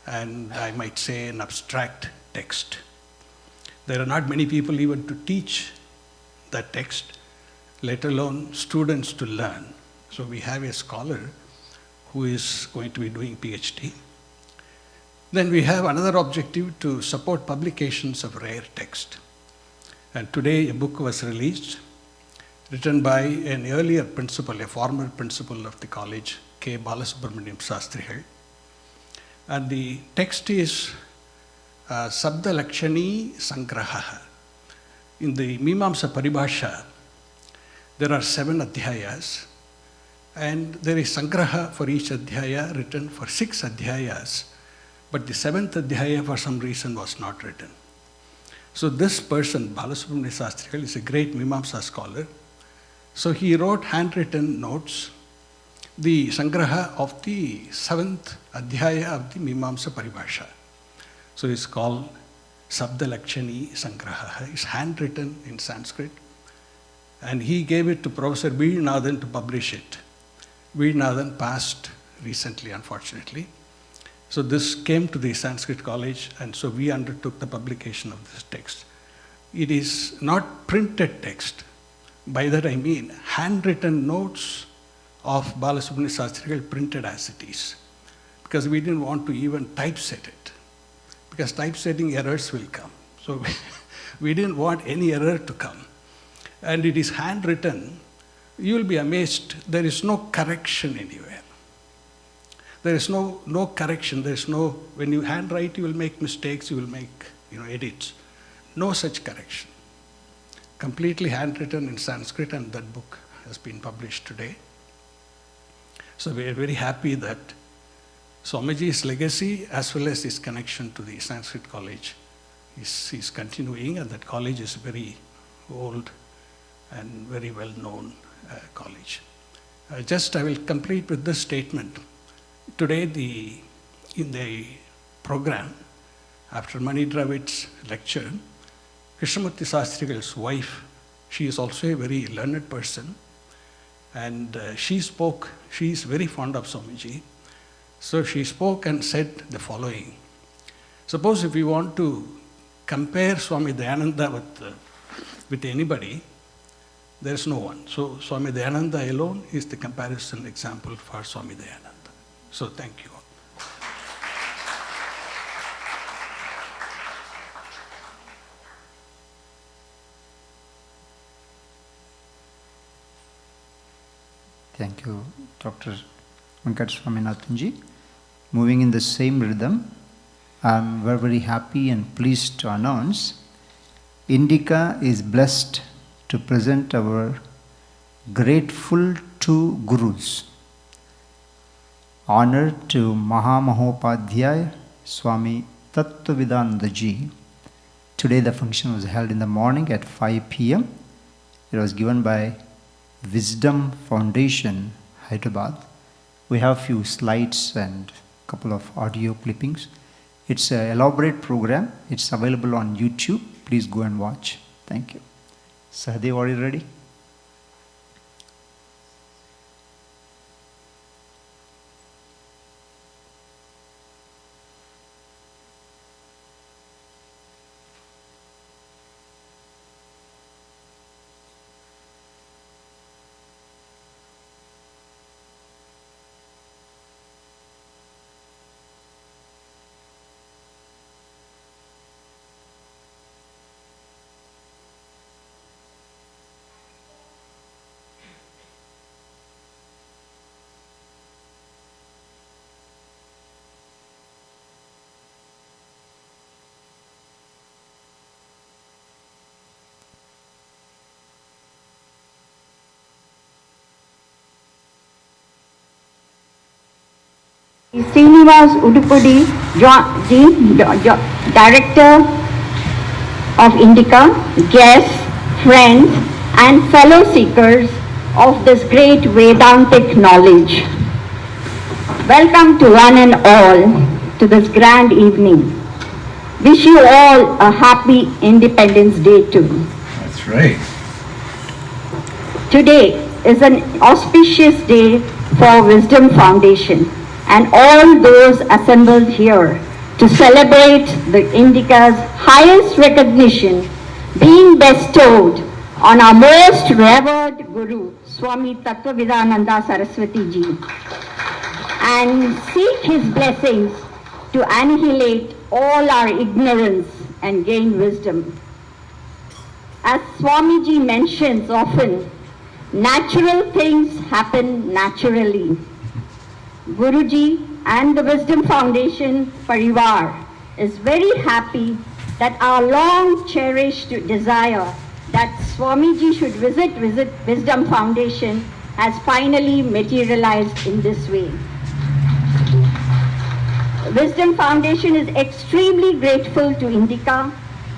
and I might say an abstract text. There are not many people even to teach that text, let alone students to learn. So we have a scholar who is going to be doing PhD. Then we have another objective to support publications of rare text. And today a book was released, written by an earlier principal, a former principal of the college, K. Balasubramaniam Sastrihal. And the text is Sabda Lakshani Sangraha. In the Mimamsa Paribhasha, there are 7 adhyayas, and there is Sangraha for each adhyaya written for 6 adhyayas, but the 7th adhyaya for some reason was not written. So this person, Balasubramanian Sastrikal, is a great Mimamsa scholar. So he wrote handwritten notes, the Sangraha of the 7th adhyaya of the Mimamsa Paribhasha. So it's called Sabda Lakshani Sangraha. It's handwritten in Sanskrit. And he gave it to Professor Veernathan to publish it. Veernathan passed recently, unfortunately. So this came to the Sanskrit College, and so we undertook the publication of this text. It is not printed text. By that I mean handwritten notes of Balasubramanian Sastrikal printed as it is. Because we didn't want to even typeset it. Because typesetting errors will come. So we didn't want any error to come. And it is handwritten. You will be amazed, there is no correction anywhere. There is no correction. There is no, when you handwrite, you will make mistakes, you will make edits. No such correction. Completely handwritten in Sanskrit, and that book has been published today. So we are very happy that Swamiji's legacy as well as his connection to the Sanskrit College is continuing, and that college is very old and very well known college. I will complete with this statement. Today in the program, after Mani Dravid's lecture, Krishnamurti Sastrikal's wife, she is also a very learned person, and she is very fond of Swamiji. So she spoke and said the following. Suppose if we want to compare Swami Dayananda with anybody, there is no one. So Swami Dayananda alone is the comparison example for Swami Dayananda. So thank you all. Thank you, Dr. Venkat Swaminathanji. Moving in the same rhythm, I am very, very happy and pleased to announce Indica is blessed to present our grateful two Gurus. Honor to Mahamahopadhyaya Swami Tattvavidananda Ji. Today the function was held in the morning at 5 p.m. It was given by Wisdom Foundation, Hyderabad. We have a few slides and a couple of audio clippings. It's an elaborate program. It's available on YouTube. Please go and watch. Thank you. Sahadev, are you ready? Srinivas Udupudi, Director of Indica, guests, friends, and fellow seekers of this great Vedantic knowledge. Welcome to one and all to this grand evening. Wish you all a happy Independence Day too. That's right. Today is an auspicious day for Wisdom Foundation and all those assembled here to celebrate the Indica's highest recognition being bestowed on our most revered Guru, Swami Dayananda Saraswati Ji, and seek his blessings to annihilate all our ignorance and gain wisdom. As Swamiji mentions often, natural things happen naturally. Guruji and the Wisdom Foundation Parivar is very happy that our long cherished desire that Swamiji should visit Wisdom Foundation has finally materialized in this way. Wisdom Foundation is extremely grateful to Indica,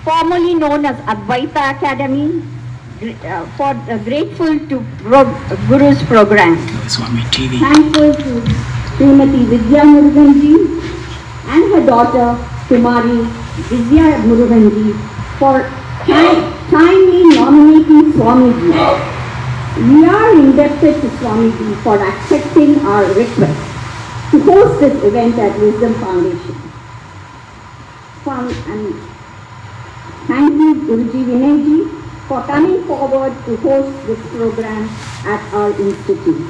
formerly known as Advaita Academy, grateful to Guru's program. Swami TV. Thankful to Srimati Vidya Muruganji and her daughter Kumari Vidya Muruganji for timely nominating Swamiji. We are indebted to Swamiji for accepting our request to host this event at Wisdom Foundation. And thank you Guruji Vinayji for coming forward to host this program at our institute.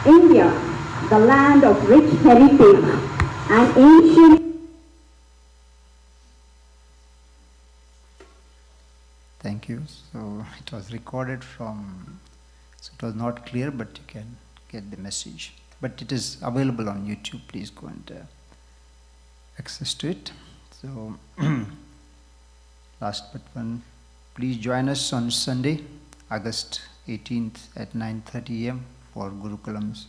India, the land of rich heritage and ancient. Thank you. So it was recorded from, so it was not clear, but you can get the message. But it is available on YouTube. Please go and access to it. So last but one, please join us on Sunday, August 18th at 9:30 a.m. for Gurukulam's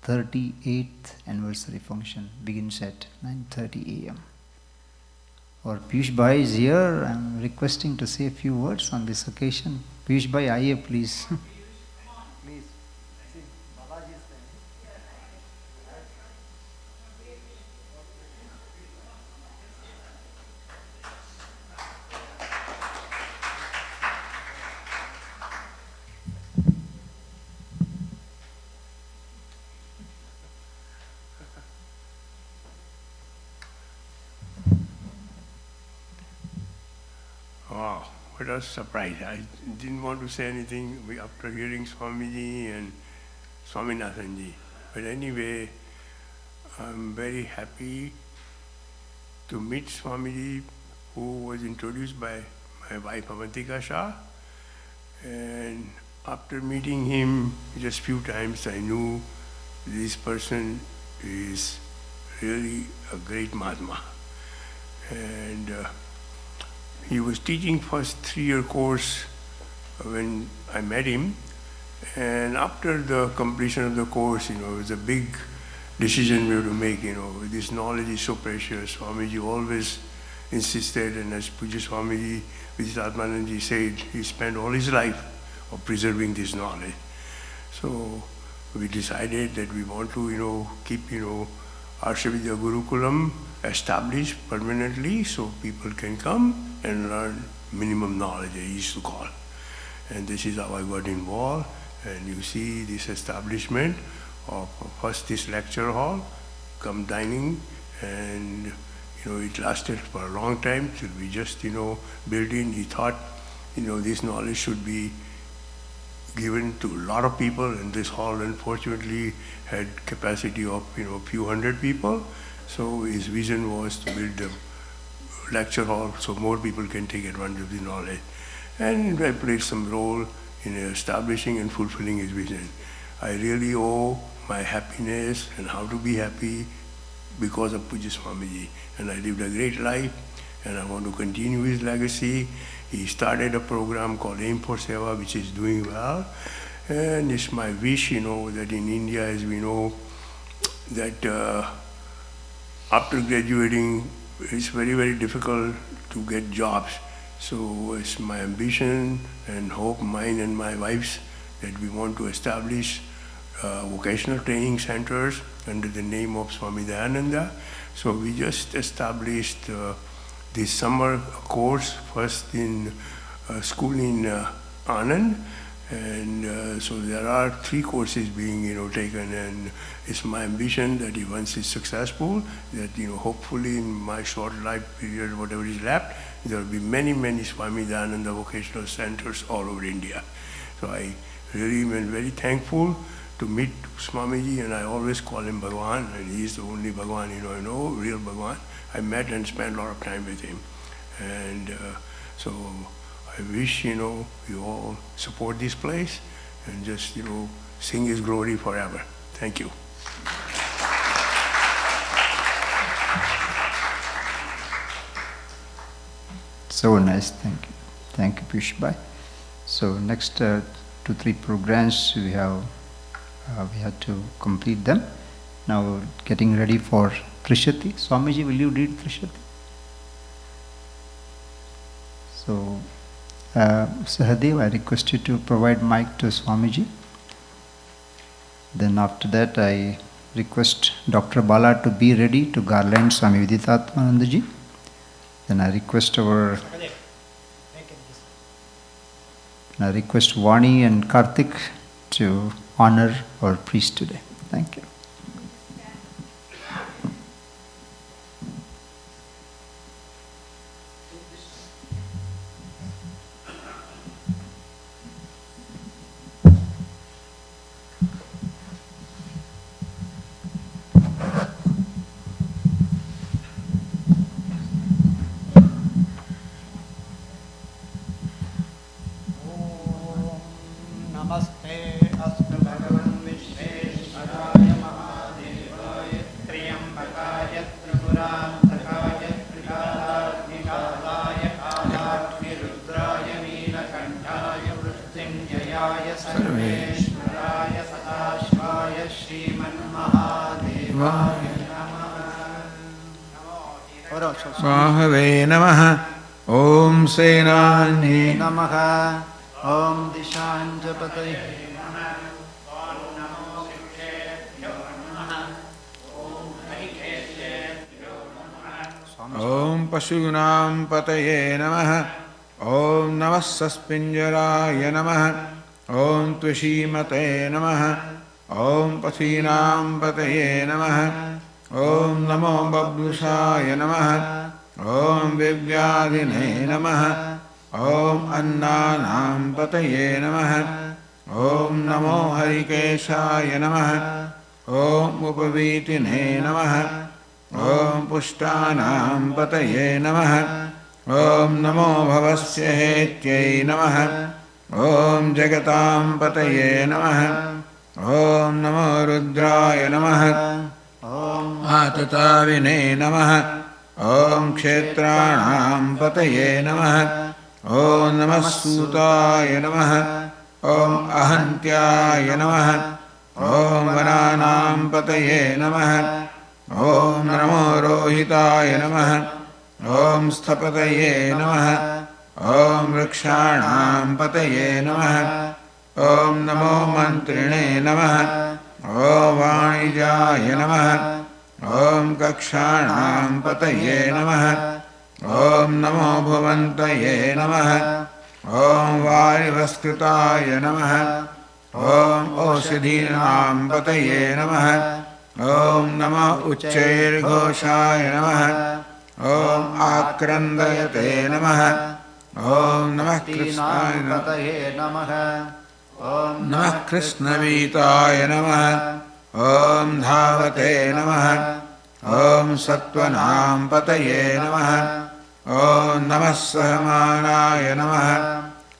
38th anniversary function. Begins at 9:30 a.m. Our Piyush Bhai is here. I'm requesting to say a few words on this occasion. Piyush Bhai, aye please. Wow, what a surprise. I didn't want to say anything after hearing Swamiji and Swaminathanji. But anyway, I'm very happy to meet Swamiji, who was introduced by my wife Avantika Shah. And after meeting him just few times, I knew this person is really a great Mahatma. And he was teaching first 3-year course when I met him, and after the completion of the course, it was a big decision we had to make. This knowledge is so precious. Swamiji always insisted, and as Puja Swamiji Vijayatatmananji said, he spent all his life of preserving this knowledge. So we decided that we want to, keep, Arshavidya Gurukulam established permanently so people can come and learn minimum knowledge, I used to call. And this is how I got involved. And you see this establishment of first this lecture hall, come dining, and it lasted for a long time till we just built in. He thought this knowledge should be given to a lot of people, and this hall unfortunately had capacity of few hundred people. So his vision was to build the lecture hall so more people can take advantage of the knowledge. And I played some role in establishing and fulfilling his vision. I really owe my happiness and how to be happy because of Puja Swamiji. And I lived a great life, and I want to continue his legacy. He started a program called Aim for Seva, which is doing well. And it's my wish, that in India, as we know, that after graduating, it's very, very difficult to get jobs. So it's my ambition and hope, mine and my wife's, that we want to establish vocational training centers under the name of Swami Dayananda. So we just established this summer course, first in school in Anand, and so there are 3 courses being taken, and it's my ambition that once it's successful, that hopefully in my short life period, whatever is left, there will be many, many Swami Dayananda vocational centers all over India. So I really am very thankful to meet Swamiji, and I always call him Bhagwan, and he is the only Bhagwan I know, real Bhagwan. I met and spent a lot of time with him, and so I wish you all support this place and just sing his glory forever. Thank you. So nice, thank you, Piyush Bhai. So next 2-3 programs we have to complete them. Now getting ready for Trishati. Swamiji, will you read Trishati? So Sahadev, I request you to provide mic to Swamiji. Then after that I request Dr. Bala to be ready to garland Swami Viditatmanandaji. Then I request Vani and Karthik to honor our priest today. Thank you. Swahave Namaha Om Senani Namaha Om Dishanjapataye Om Pashugunam Pataye Namaha Om Namah Saspinjaraya Namaha Om Tvishimate Namaha Om Pathinam Pataye Namaha Om Namo Bablushaya Namaha Om Vivyadine Namaha Om Annanam Pataye Namaha Om Namo Harikeshaya Namaha Om Upavitine Namaha Om Pushtanam Pataye Namaha Om Namo Bhavasya Hetyai Namaha Om Jagatam Pataye Namaha Om Namo Rudraya Namaha Om Atatavine Namaha Om Kshetranam Pataye Namaha Om Namah Sutaya Namaha Om Ahantyaya Namaha Om Vananam Pataye Namaha Om Namo Rohitaya Namaha Om Sthapataye Namaha Om Vrikshanam Pataye Namaha Om Namo Mantrine Namaha Om Vanijaya Namaha Om Kakshanam Pataye Namaha Om Namo Bhavantaye Namaha Om Varivaskrutaya Namaha Om Oshadhinam Pataye Namaha Om Namo Uchchair Ghoshaya Namaha Om Akrandayate Namaha Om Namah Krishnaya Namaha Om Namah Krishnavitaya Namaha Om Dhavate Namaha Om Sattvanam Pataye Namaha Om Namah Sahamanaya Namaha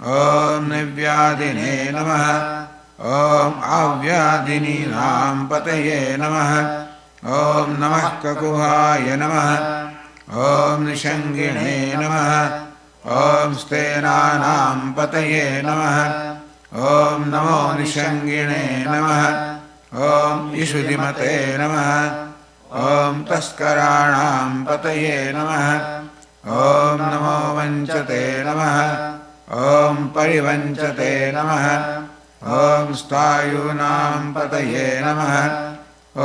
Om Nivyadine Namaha Om Avyadini Nam Pataye Namaha Om Namah Kakuhaya Namaha Om Nishangine Namaha Om Stenanam Pataye Namaha Om Namo Nishangine Namaha ॐ ईशुदिमते नमः ॐ तस्कराणां पतये नमः ॐ नमो वञ्चते नमः ॐ परिवञ्चते नमः ॐ स्थायूनां पतये नमः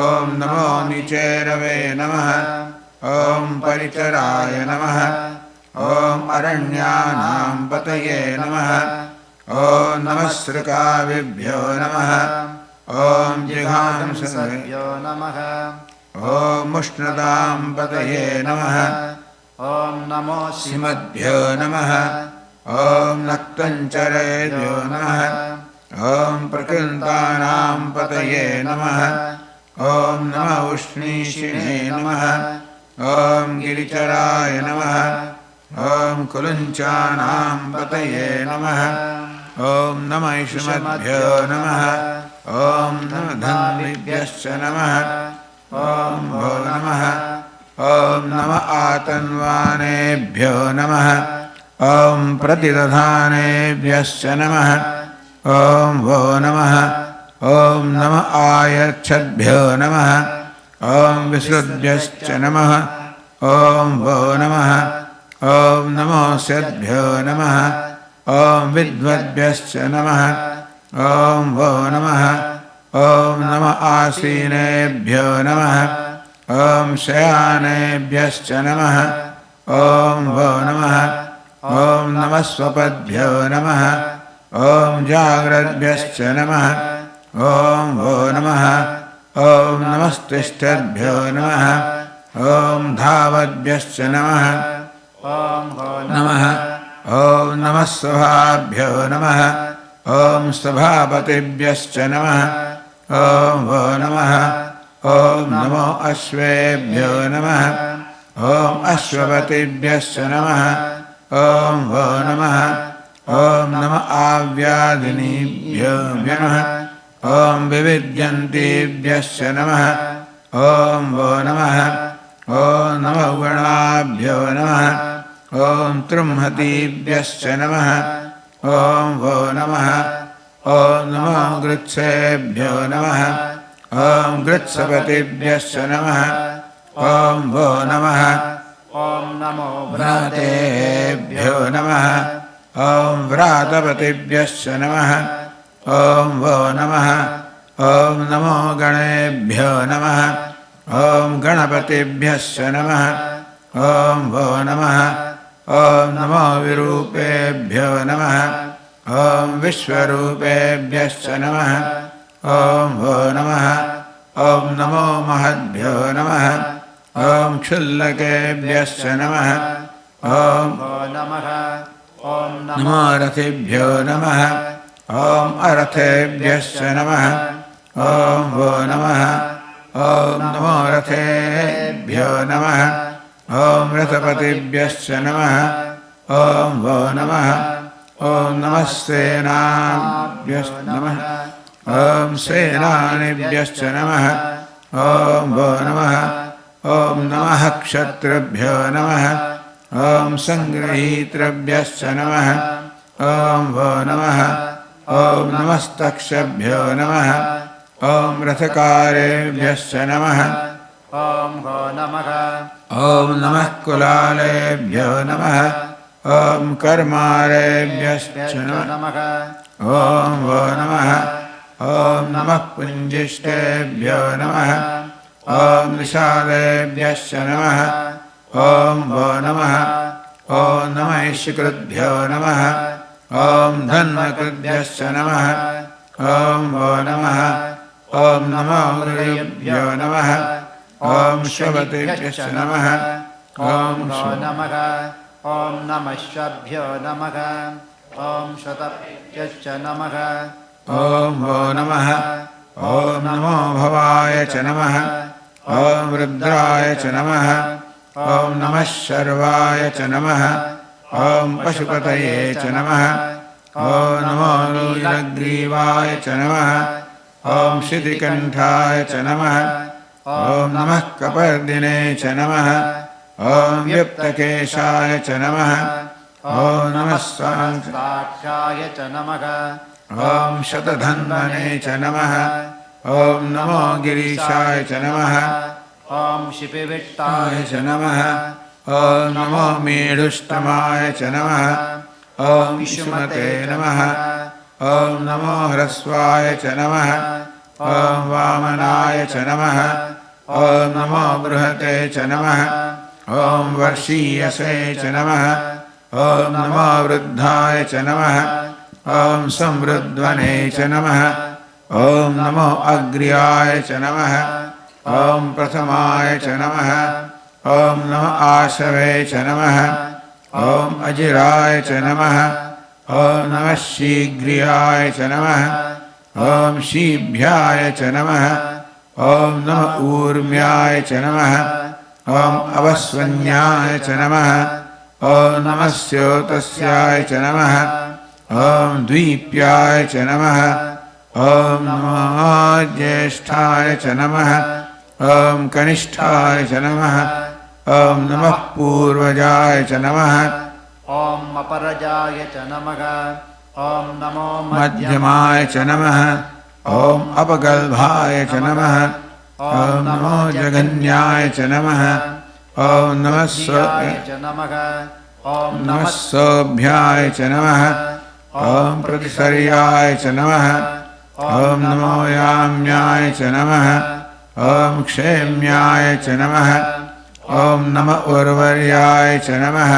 ॐ नमो निचेरवे नमः ॐ परिचराय नमः ॐ अरण्यानां पतये नमः ॐ नमः सृकाविभ्यो नमः ॐ जिघांसभ्यो नमः ॐ उष्णतां पतये नमः ॐ नमो सिमद्भ्यो नमः ॐ नक्तञ्चरेभ्यो नमः ॐ प्रकृन्तानां पतये नमः ॐ नमः उष्णीषिणे नमः ॐ गिरिचराय नमः ॐ कुलुञ्चानां पतये नमः ॐ नमः इषुमद्भ्यो नमः ॐ नमः धन्विभ्यश्च नमः ॐ भो नमः ॐ नमः आतन्वानेभ्यो नमः ॐ प्रतिदधानेभ्यश्च नमः ॐ भो नमः ॐ नमः आयच्छद्भ्यो नमः ॐ विसृद्भ्यश्च नमः ॐ भो नमः ॐ नमोऽस्यद्भ्यो नमः ॐ विद्वद्भ्यश्च नमः ॐ भो नमः ॐ नमः आसीनेभ्यो नमः ॐ शयानेभ्यश्च नमः ॐ भो नमः ॐ नमः स्वपद्भ्यो नमः ॐ जाग्रद्भ्यश्च नमः ॐ भो नमः ॐ नमस्तिष्ठद्भ्यो नमः ॐ धावद्भ्यश्च नमः ॐ भो नमः ॐ नमः स्वभाभ्यो नमः ॐ सभापतिभ्यश्च नमः ॐ भो नमः ॐ नमो अश्वेभ्यो नमः ॐ अश्वपतिभ्यश्च नमः ॐ भो नमः ॐ नमः आव्याधिनीभ्यो नमः ॐ विविद्यन्तीभ्यश्च नमः ॐ भो नमः ॐ नमः गणाभ्यो नमः ॐ तृंहतीभ्यश्च नमः ॐ भो नमः ॐ नमो गृत्सेभ्यो नमः ॐ गृत्सपतिभ्यश्च नमः ॐ भो नमः ॐ नमो व्रातेभ्यो नमः ॐ व्रातपतिभ्यश्च नमः ॐ भो नमः ॐ नमो गणेभ्यो नमः ॐ गणपतिभ्यश्च नमः ॐ भो नमः ॐ नमो विरूपेभ्यो नमः ॐ विश्वरूपेभ्यश्च नमः ॐ भो नमः ॐ नमो महद्भ्यो नमः ॐ क्षुल्लकेभ्यश्च नमः ॐ भो नमः ॐ नमो रथिभ्यो नमः ॐ अरथेभ्यश्च नमः ॐ भो नमः ॐ नमो रथेभ्यो नमः ॐ रथपतिभ्यश्च नमः ॐ भो नमः ॐ नमः सेनाभ्यश्च नमः ॐ सेनानिभ्यश्च नमः ॐ भो नमः ॐ नमः क्षत्रिभ्यो नमः ॐ सङ्गृहीतृभ्यश्च नमः ॐ भो नमः ॐ नमस्तक्षभ्यो नमः ॐ रथकारेभ्यश्च नमः ॐ भो नमः ॐ नमः कुलालेभ्यो नमः ॐ कर्मारेभ्यश्च नमः ॐ भो नमः ॐ नमः पुञ्जिष्टेभ्यो नमः ॐ निषादेभ्यश्च नमः ॐ भो नमः ॐ नमः ईशकृद्भ्यो नमः ॐ धन्वकृद्भ्यश्च नमः ॐ भो नमः ॐ नमो गुरुभ्यो नमः ॐ श्वपतिभ्यश्च नमः ॐ भो नमः ॐ नमश्वभ्यो नमः ॐ शतभ्यश्च नमः ॐ भो नमः ॐ नमो भवाय च नमः ॐ रुद्राय च नमः ॐ नमः शर्वाय च नमः ॐ पशुपतये च नमः ॐ नमो नीलग्रीवाय च नमः ॐ शितिकण्ठाय च नमः ॐ नमः कपर्दिने च नमः ॐ व्यप्तकेशाय च नमः ॐ नमः साक्षाय च नमः ॐ शतधन्वने च नमः ॐ नमो गिरीशाय च नमः ॐ शिपिविट्टाय च नमः ॐ नमो मेढुष्टमाय च नमः ॐ विष्णुमते नमः ॐ नमो ह्रस्वाय च नमः ॐ वामनाय च नमः ॐ नमो बृहते च नमः ॐ वर्षीयसे च नमः ॐ नमो वृद्धाय च नमः ॐ संवृद्ध्वने च नमः ॐ नमो अग्र्याय च नमः ॐ प्रथमाय च नमः ॐ नमः आशवे च नमः ॐ अजिराय च नमः ॐ नमः शीघ्रियाय च नमः ॐ शीभ्याय च नमः ॐ नमः ऊर्म्याय च नमः ॐ अवस्वन्याय च नमः ॐ नमः स्योतस्याय च नमः ॐ द्वीप्याय च नमः ॐ नमः ज्येष्ठाय च नमः ॐ कनिष्ठाय च नमः ॐ नमः पूर्वजाय च नमः ॐ अपरजाय च नमः ॐ नमो मध्यमाय च नमः ॐ अपगल्भाय च नमः ॐ नमो जगन्याय च नमः ॐ नमः च नमः ॐ नमः सोऽभ्याय च नमः ॐ प्रतिसर्याय च नमः ॐ नमो याम्याय च नमः ॐ क्षेम्याय च नमः ॐ नमः उर्वर्याय च नमः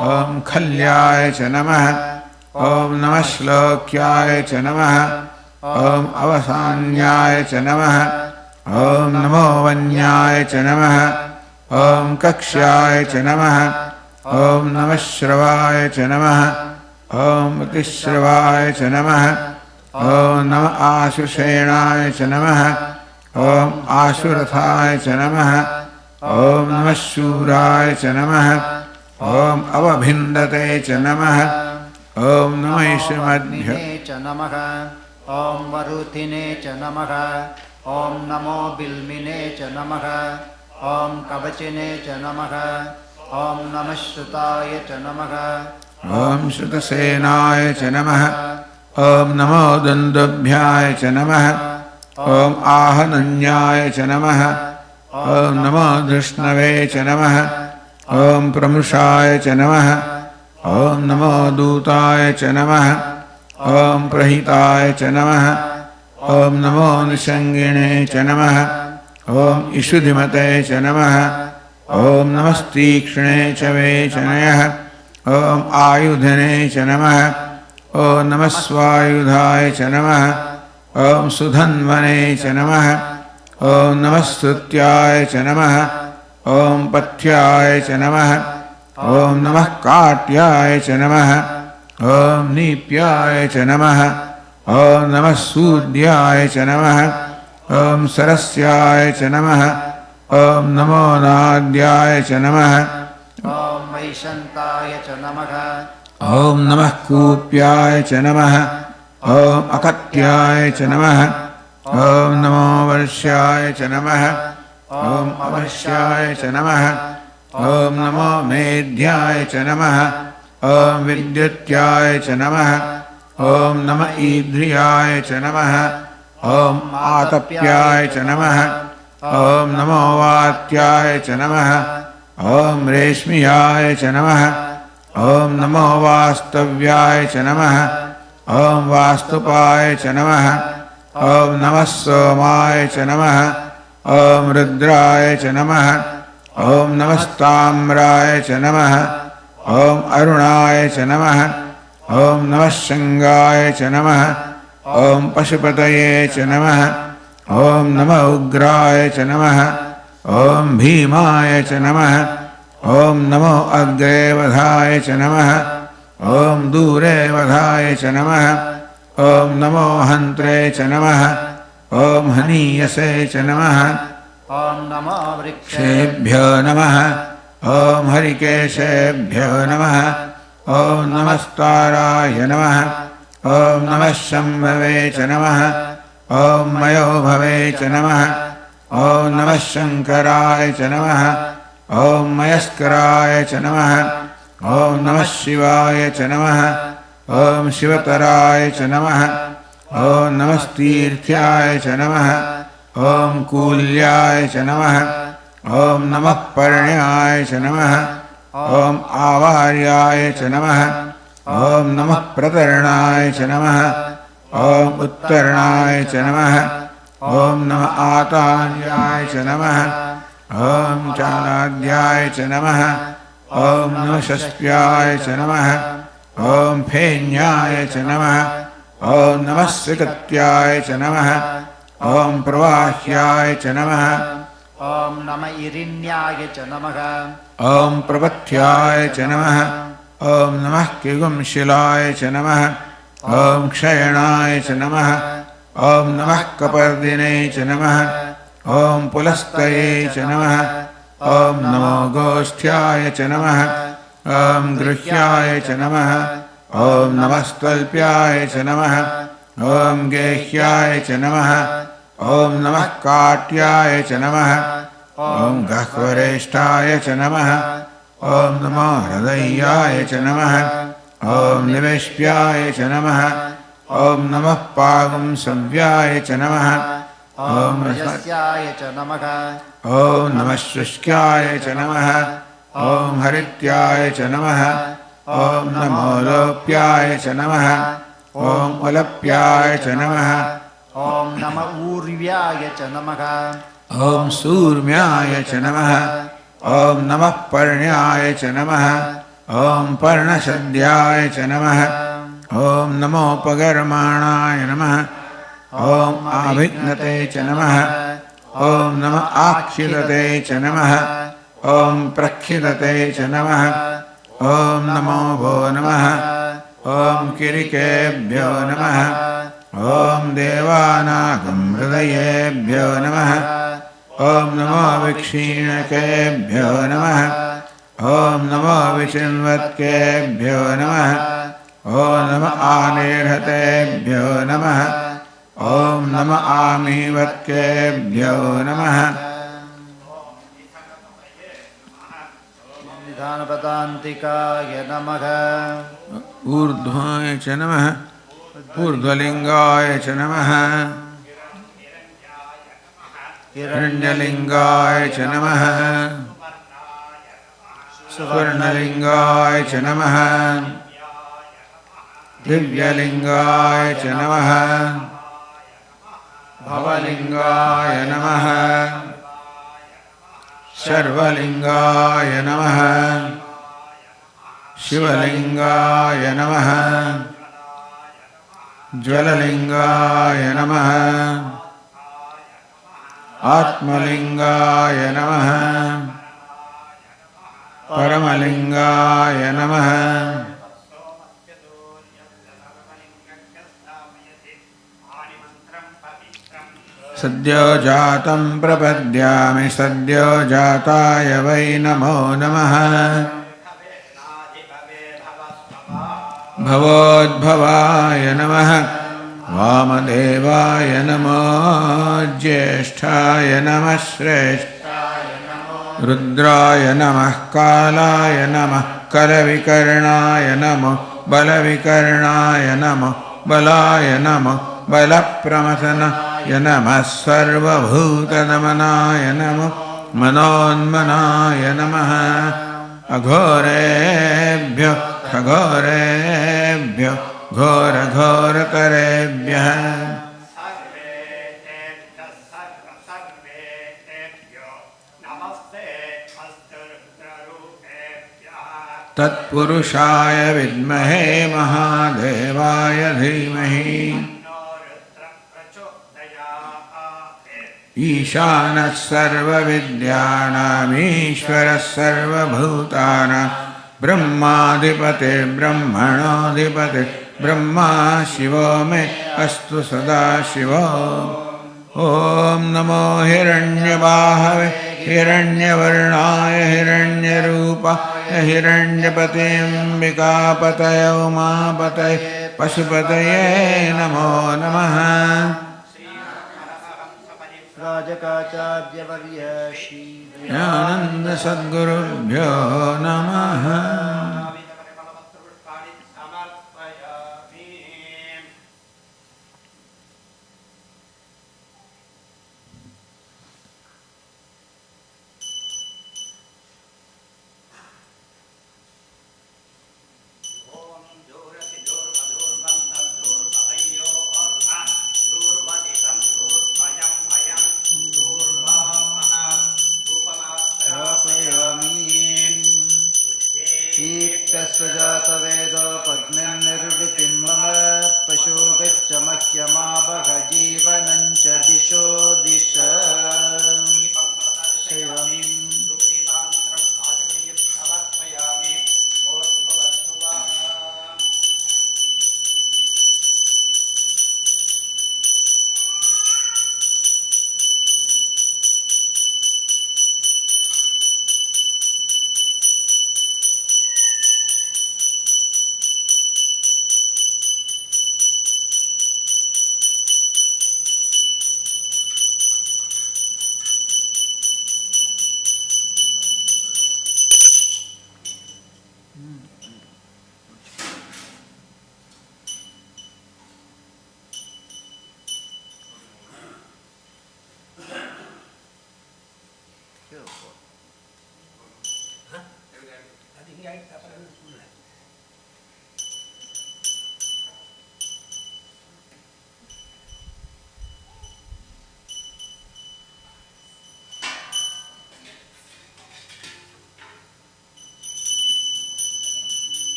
ॐ खल्याय च नमः ॐ नमः श्लोक्याय च नमः ॐ अवसान्याय च नमः ॐ नमो वन्याय च नमः ॐ कक्ष्याय च नमः ॐ नमः श्रवाय च नमः ॐ प्रतिश्रवाय च नमः ॐ नमः आशुषेणाय च नमः ॐ आशुरथाय च नमः ॐ नमः शूराय च नमः ॐ अवभिन्दते च नमः ॐ नमः ईशमध्य च नमः ॐ वरुथिने च नमः ॐ नमो बिल्मिने च नमः ॐ कवचिने च नमः ॐ नमः श्रुताय च नमः ॐ श्रुतसेनाय च नमः ॐ नमो दन्दुभ्याय च नमः ॐ आहनन्याय च नमः ॐ नमो धृष्णवे च नमः ॐ प्रमुषाय च नमः ॐ नमो दूताय च नमः ॐ प्रहिताय च नमः ॐ नमो निषङ्गिणे च नमः ॐ इषुधिमते च नमः ॐ नमस्तीक्ष्णे च वेचनयः ॐ आयुधने च नमः ॐ नमः स्वायुधाय च नमः ॐ सुधन्वने च नमः ॐ नमः स्तुत्याय च नमः ॐ पथ्याय च नमः ॐ नमः काट्याय च नमः ॐ नीप्याय च नमः ॐ नमः सूद्याय च नमः ॐ सरस्याय च नमः ॐ नमो नाद्याय च नमः ॐ वैशन्ताय च नमः ॐ नमः कूप्याय च नमः ॐ अकट्याय च नमः ॐ नमो वर्ष्याय च नमः ॐ अवर्ष्याय च नमः ॐ नमो मेध्याय च नमः ॐ विद्युत्याय च नमः ॐ नमः ईद्रियाय च नमः ॐ आतप्याय च नमः ॐ नमो वात्याय च नमः ॐ रेश्म्याय च नमः ॐ नमो वास्तव्याय च नमः ॐ वास्तुपाय च नमः ॐ नमः सोमाय च नमः ॐ रुद्राय च नमः ॐ नमस्ताम्राय च नमः ॐ अरुणाय च नमः ॐ नमः शङ्गाय च नमः ॐ पशुपतये च नमः ॐ नमः उग्राय च नमः ॐ भीमाय च नमः ॐ नमो अग्रे वधाय च नमः ॐ दूरे वधाय च नमः ॐ नमो हन्त्रे च नमः ॐ हनीयसे च नमः ॐ नमो वृक्षेभ्यो नमः ॐ हरिकेशेभ्यो नमः ॐ नमस्ताराय नमः ॐ नमः शम्भवे च नमः ॐ मयोभवे च नमः ॐ नमः शङ्कराय च नमः ॐ मयस्कराय च नमः ॐ नमः शिवाय च नमः ॐ शिवतराय च नमः ॐ नमस्तीर्थ्याय च नमः ॐ कूल्याय च नमः ॐ नमः पर्ण्याय च नमः ॐ आवार्याय च नमः ॐ नमः प्रतरणाय च नमः ॐ उत्तरणाय च नमः ॐ नमः आतार्याय च नमः ॐ चालाद्याय च नमः ॐ नमः षष्ट्याय च नमः ॐ फेन्याय च नमः ॐ नमः स्विकत्याय च नमः ॐ प्रवाह्याय च नमः ॐ नम इरिण्याय च नमः ॐ प्रपथ्याय च नमः ॐ नमः किगुंशिलाय च नमः ॐ क्षयणाय च नमः ॐ नमः कपर्दिने च नमः ॐ पुलस्तये च नमः ॐ नमो गोष्ठ्याय च नमः ॐ गृह्याय च नमः ॐ नमस्तल्प्याय च नमः ॐ गेह्याय च नमः ॐ नमः काट्याय च नमः ॐ गह्वरेष्ठाय च नमः ॐ नमो हृदयाय च नमः ॐ निवेश्याय च नमः ॐ नमः पागुंसव्याय च नमः ॐ यस्याय च नमः ॐ नमः शुष्क्याय च नमः ॐ हरित्याय च नमः ॐ नमो लोप्याय च नमः ॐ उलप्याय च नमः ॐ नम ऊर्व्याय च नमः ॐ सूर्म्याय च नमः ॐ नमः पर्ण्याय च नमः ॐ पर्णशद्याय च नमः ॐ नमोपगर्माणाय नमः ॐ आभिघ्नते च नमः ॐ नमः आक्षिदते च नमः ॐ प्रक्षिदते च नमः ॐ नमो भो नमः ॐ किरिकेभ्यो नमः ॐ देवानागं हृदयेभ्यो नमः ॐ नमो विक्षीणकेभ्यो नमः ॐ नमो विचिन्वत्केभ्यो नमः ॐ नमः आनेर्हतेभ्यो नमः ॐ नमः आमीवत्केभ्यो नमः निधानपदान्तिकाय नमः ऊर्ध्वाय च नमः ऊर्ध्वलिङ्गाय च नमः हिरण्यलिङ्गाय च नमः सुवर्णलिङ्गाय च नमः दिव्यलिङ्गाय च नमः भवलिङ्गाय नमः सर्वलिङ्गाय नमः शिवलिङ्गाय नमः ज्वललिङ्गाय नमः आत्मलिङ्गाय नमः परमलिङ्गाय नमः सद्यो जातं प्रपद्यामि सद्यो जाताय वै नमो नमः भवोद्भवाय नमः वामदेवाय नमो ज्येष्ठाय नमः श्रेष्ठाय रुद्राय नमः कालाय नमः करविकर्णाय नमो बलविकर्णाय नमो बलाय नमो बलप्रमथनाय नमः सर्वभूतनमनाय नमो मनोन्मनाय नमः अघोरेभ्यो खघोरेभ्यो घोरघोरकरेभ्यः तत्पुरुषाय विद्महे महादेवाय धीमहि ईशानः सर्वविद्यानामीश्वरः सर्वभूतानां ब्रह्माधिपतिर्ब्रह्मणोऽधिपतिर्ब्रह्मा शिवो मे अस्तु सदा शिवो ॐ नमो हिरण्यबाहवे हिरण्यवर्णाय हिरण्यरूपाय हिरण्यपतेऽम्बिकापतये उमापतये पशुपतये नमो नमः राजकाचार्यवर्य श्री आनंद सद्गुरुभ्यो नमः कस्वजातवेदो पद्मिर्निर्वृतिं मम पशुभिश्च मह्यमावह जीवनं च दिशो दिश शिवम्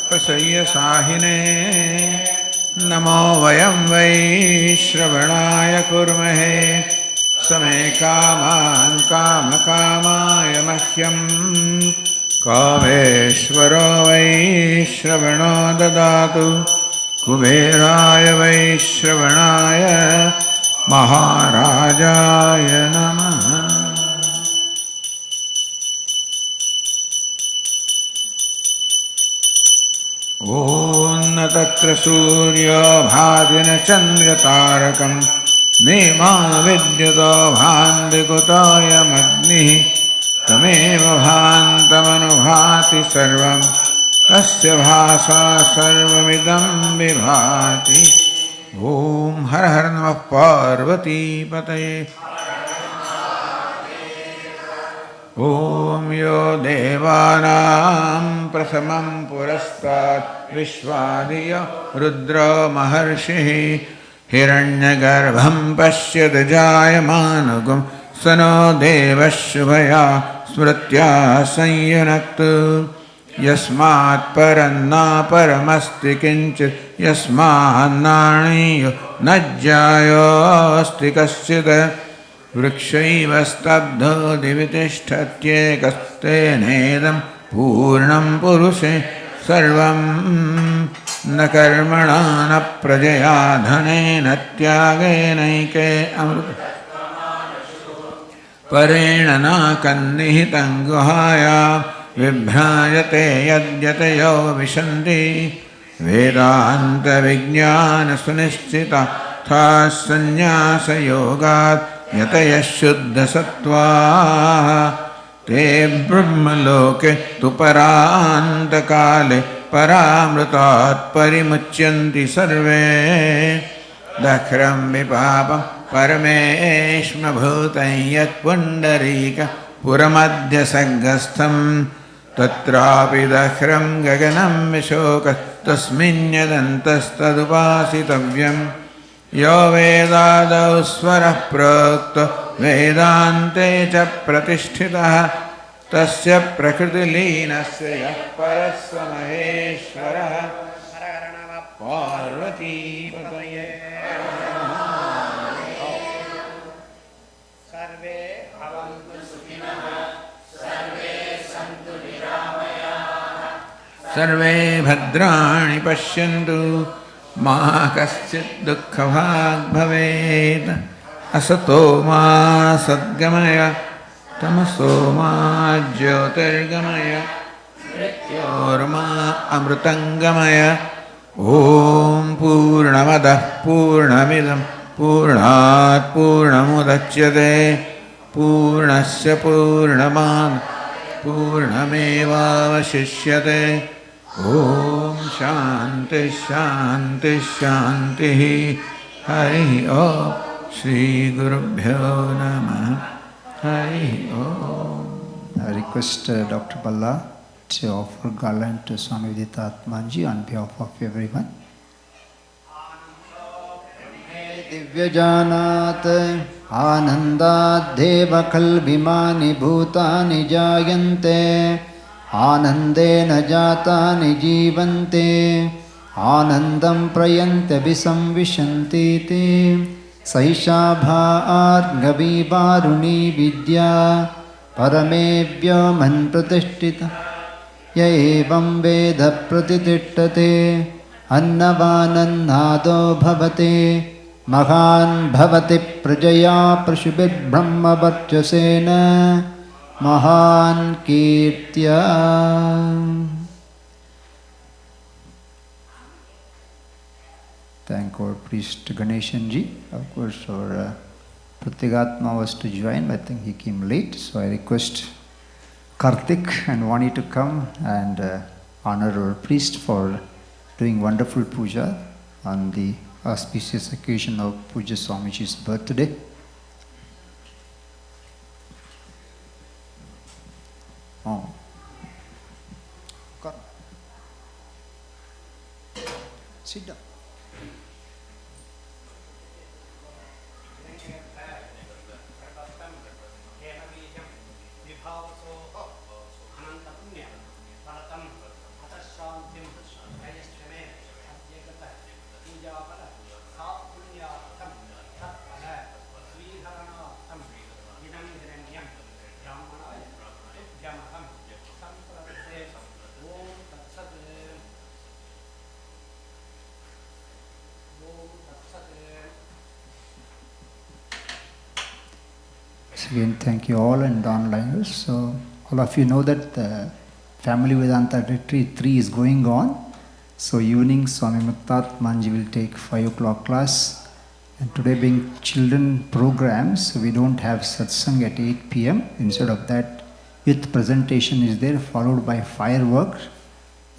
प्रसह्य साहिने नमो वयं वै श्रवणाय कुर्महे समे कामान् कामकामाय मह्यं कामेश्वरो वै श्रवणो ददातु कुबेराय वै श्रवणाय महाराजाय नमः। ॐ न तत्र सूर्यो भाति न चन्द्रतारकं नेमा विद्युतो भान्ति कुतोऽयमग्निः तमेव भान्तमनुभाति सर्वं तस्य भासा सर्वमिदं विभाति। ॐ हर हर नमः पार्वतीपतये। ॐ यो देवानां प्रथमं पुरस्तात् विश्वादियो रुद्रो महर्षिः हिरण्यगर्भं पश्यति जायमानुगं स नो देवः शुभया स्मृत्या संयुनक्तु यस्मात् परं नापरमस्ति किञ्चित् यस्मान्नाणीयो न ज्यायोऽस्ति कश्चित् वृक्षैव स्तब्धो दिवि तिष्ठत्येकस्तेनेदं पूर्णं पुरुषे सर्वं न कर्मणा न प्रजया धनेन त्यागेनैके अमृत परेण नाकन्निहितं गुहाया विभ्राजते यद्यतयो विशन्ति वेदान्तविज्ञानसुनिश्चिता सन्न्यासयोगात् यतयः शुद्धसत्त्वाः ते ब्रह्मलोके तु परान्तकाले परामृतात् परिमुच्यन्ति सर्वे दख्रं विपापं परमेश्मभूतं यत्पुण्डरीकपुरमध्यसङ्गस्थं तत्रापि दख्रं गगनं विशोकः तस्मिन्यदन्तस्तदुपासितव्यम् यो वेदादौ स्वरः प्रोक्तो वेदान्ते च प्रतिष्ठितः तस्य प्रकृतिलीनस्य यः परः स महेश्वरः। पार्वतीपतये। सर्वे भवन्तु सुखिनः सर्वे सन्तु निरामयाः सर्वे भद्राणि पश्यन्तु मा कश्चित् दुःखभाग् भवेत्। असतो मा सद्गमय तमसो मा ज्योतिर्गमय मृत्योर्मा अमृतंगमय ॐ पूर्णमदः पूर्णमिदं पूर्णात् पूर्णमुदच्यते पूर्णस्य पूर्णमादाय पूर्णमेवावशिष्यते ॐ शान्ति शान्ति शान्तिः हरिः ॐ श्रीगुरुभ्यो नमः हरिः ॐ. I request Dr. Balla to offer garland to Swami Viditatmanji on behalf of everyone. दिव्यजानात् आनन्दाद्देव कल्बिमानि भूतानि जायन्ते आनन्देन जातानि जीवन्ते आनन्दं प्रयन्त्यभिसंविशन्तीति सैषा भार्गवीवारुणी विद्या परमेभ्यो मन् प्रतिष्ठिता य एवं वेद प्रतितिष्ठते अन्नवानन्नादो भवते महान् भवति प्रजया पशुभिर्ब्रह्मवर्चसेन महान् कीर्त्या. Thank our priest Ganeshanji. Of course, our Pratyagatma was to join, but I think he came late. So I request Karthik and Vani to come and honor our priest for doing wonderful puja on the auspicious occasion of Pujya Swamiji's birthday. Oh. Sit down. Again, thank you all and onliners. So, all of you know that the Family Vedanta Retreat 3 is going on. So, evening Swami Muktatmanji will take 5 o'clock class. And today being children programs, so we don't have satsang at 8 p.m. Instead of that, youth presentation is there, followed by fireworks.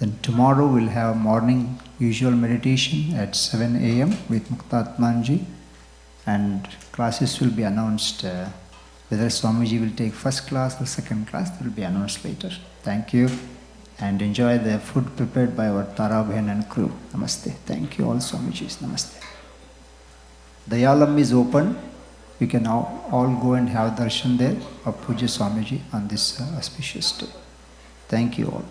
Then tomorrow we'll have morning usual meditation at 7 a.m. with Muktatmanji. And classes will be announced. Whether Swamiji will take first class or second class, that will be announced later. Thank you. And enjoy the food prepared by our Tarabhen and crew. Namaste. Thank you all Swamijis. Namaste. Dayalam is open. You can all go and have darshan there of Pujya Swamiji on this auspicious day. Thank you all.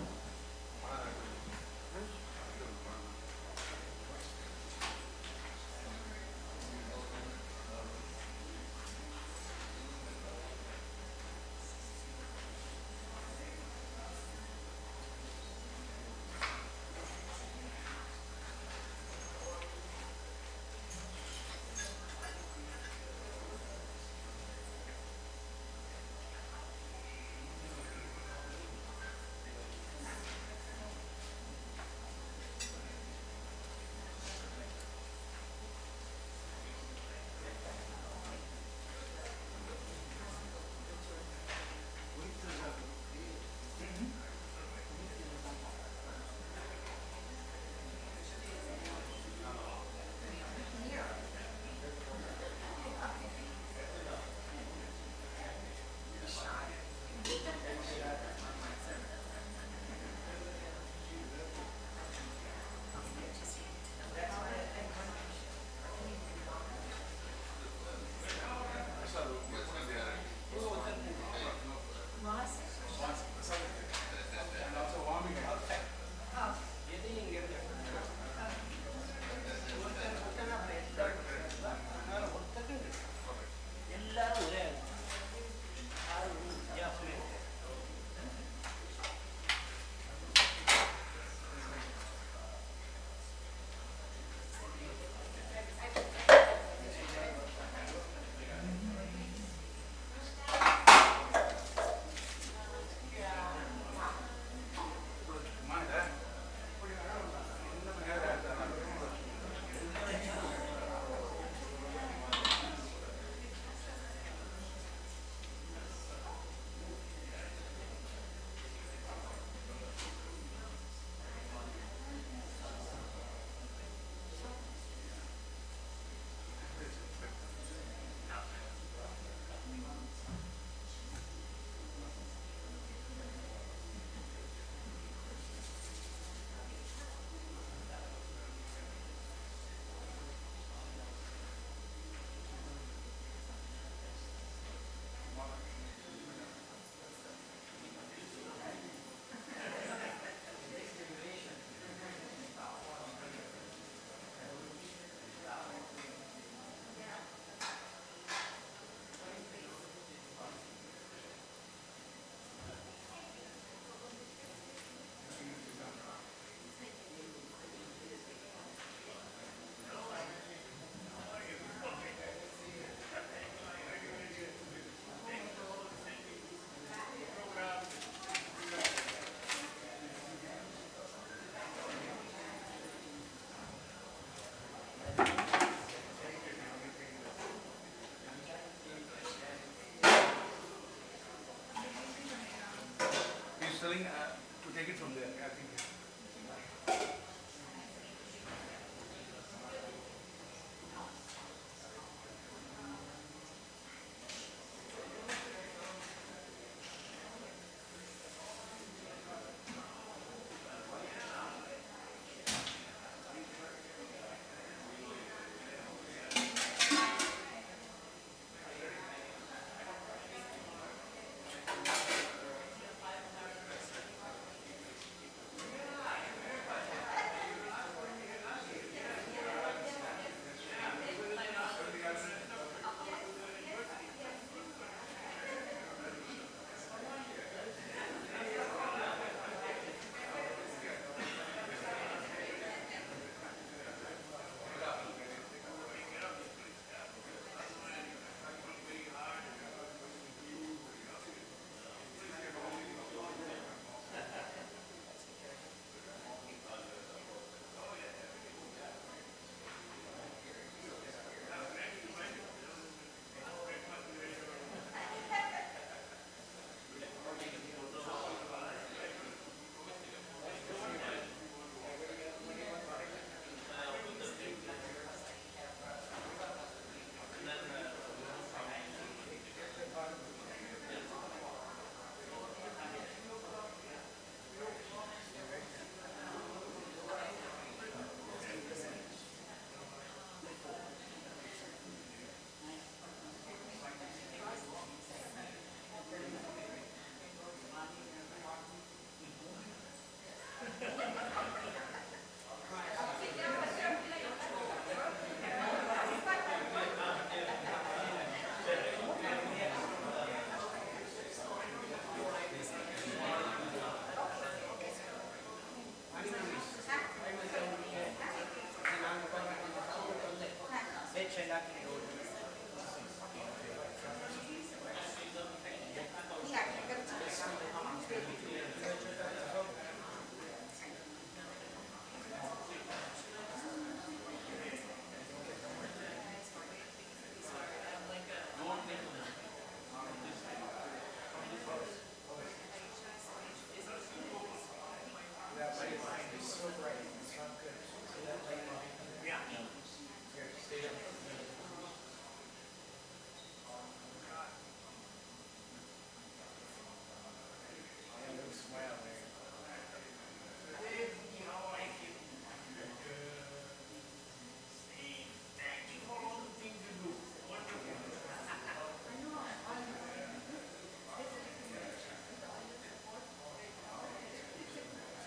going to take it from there. I think.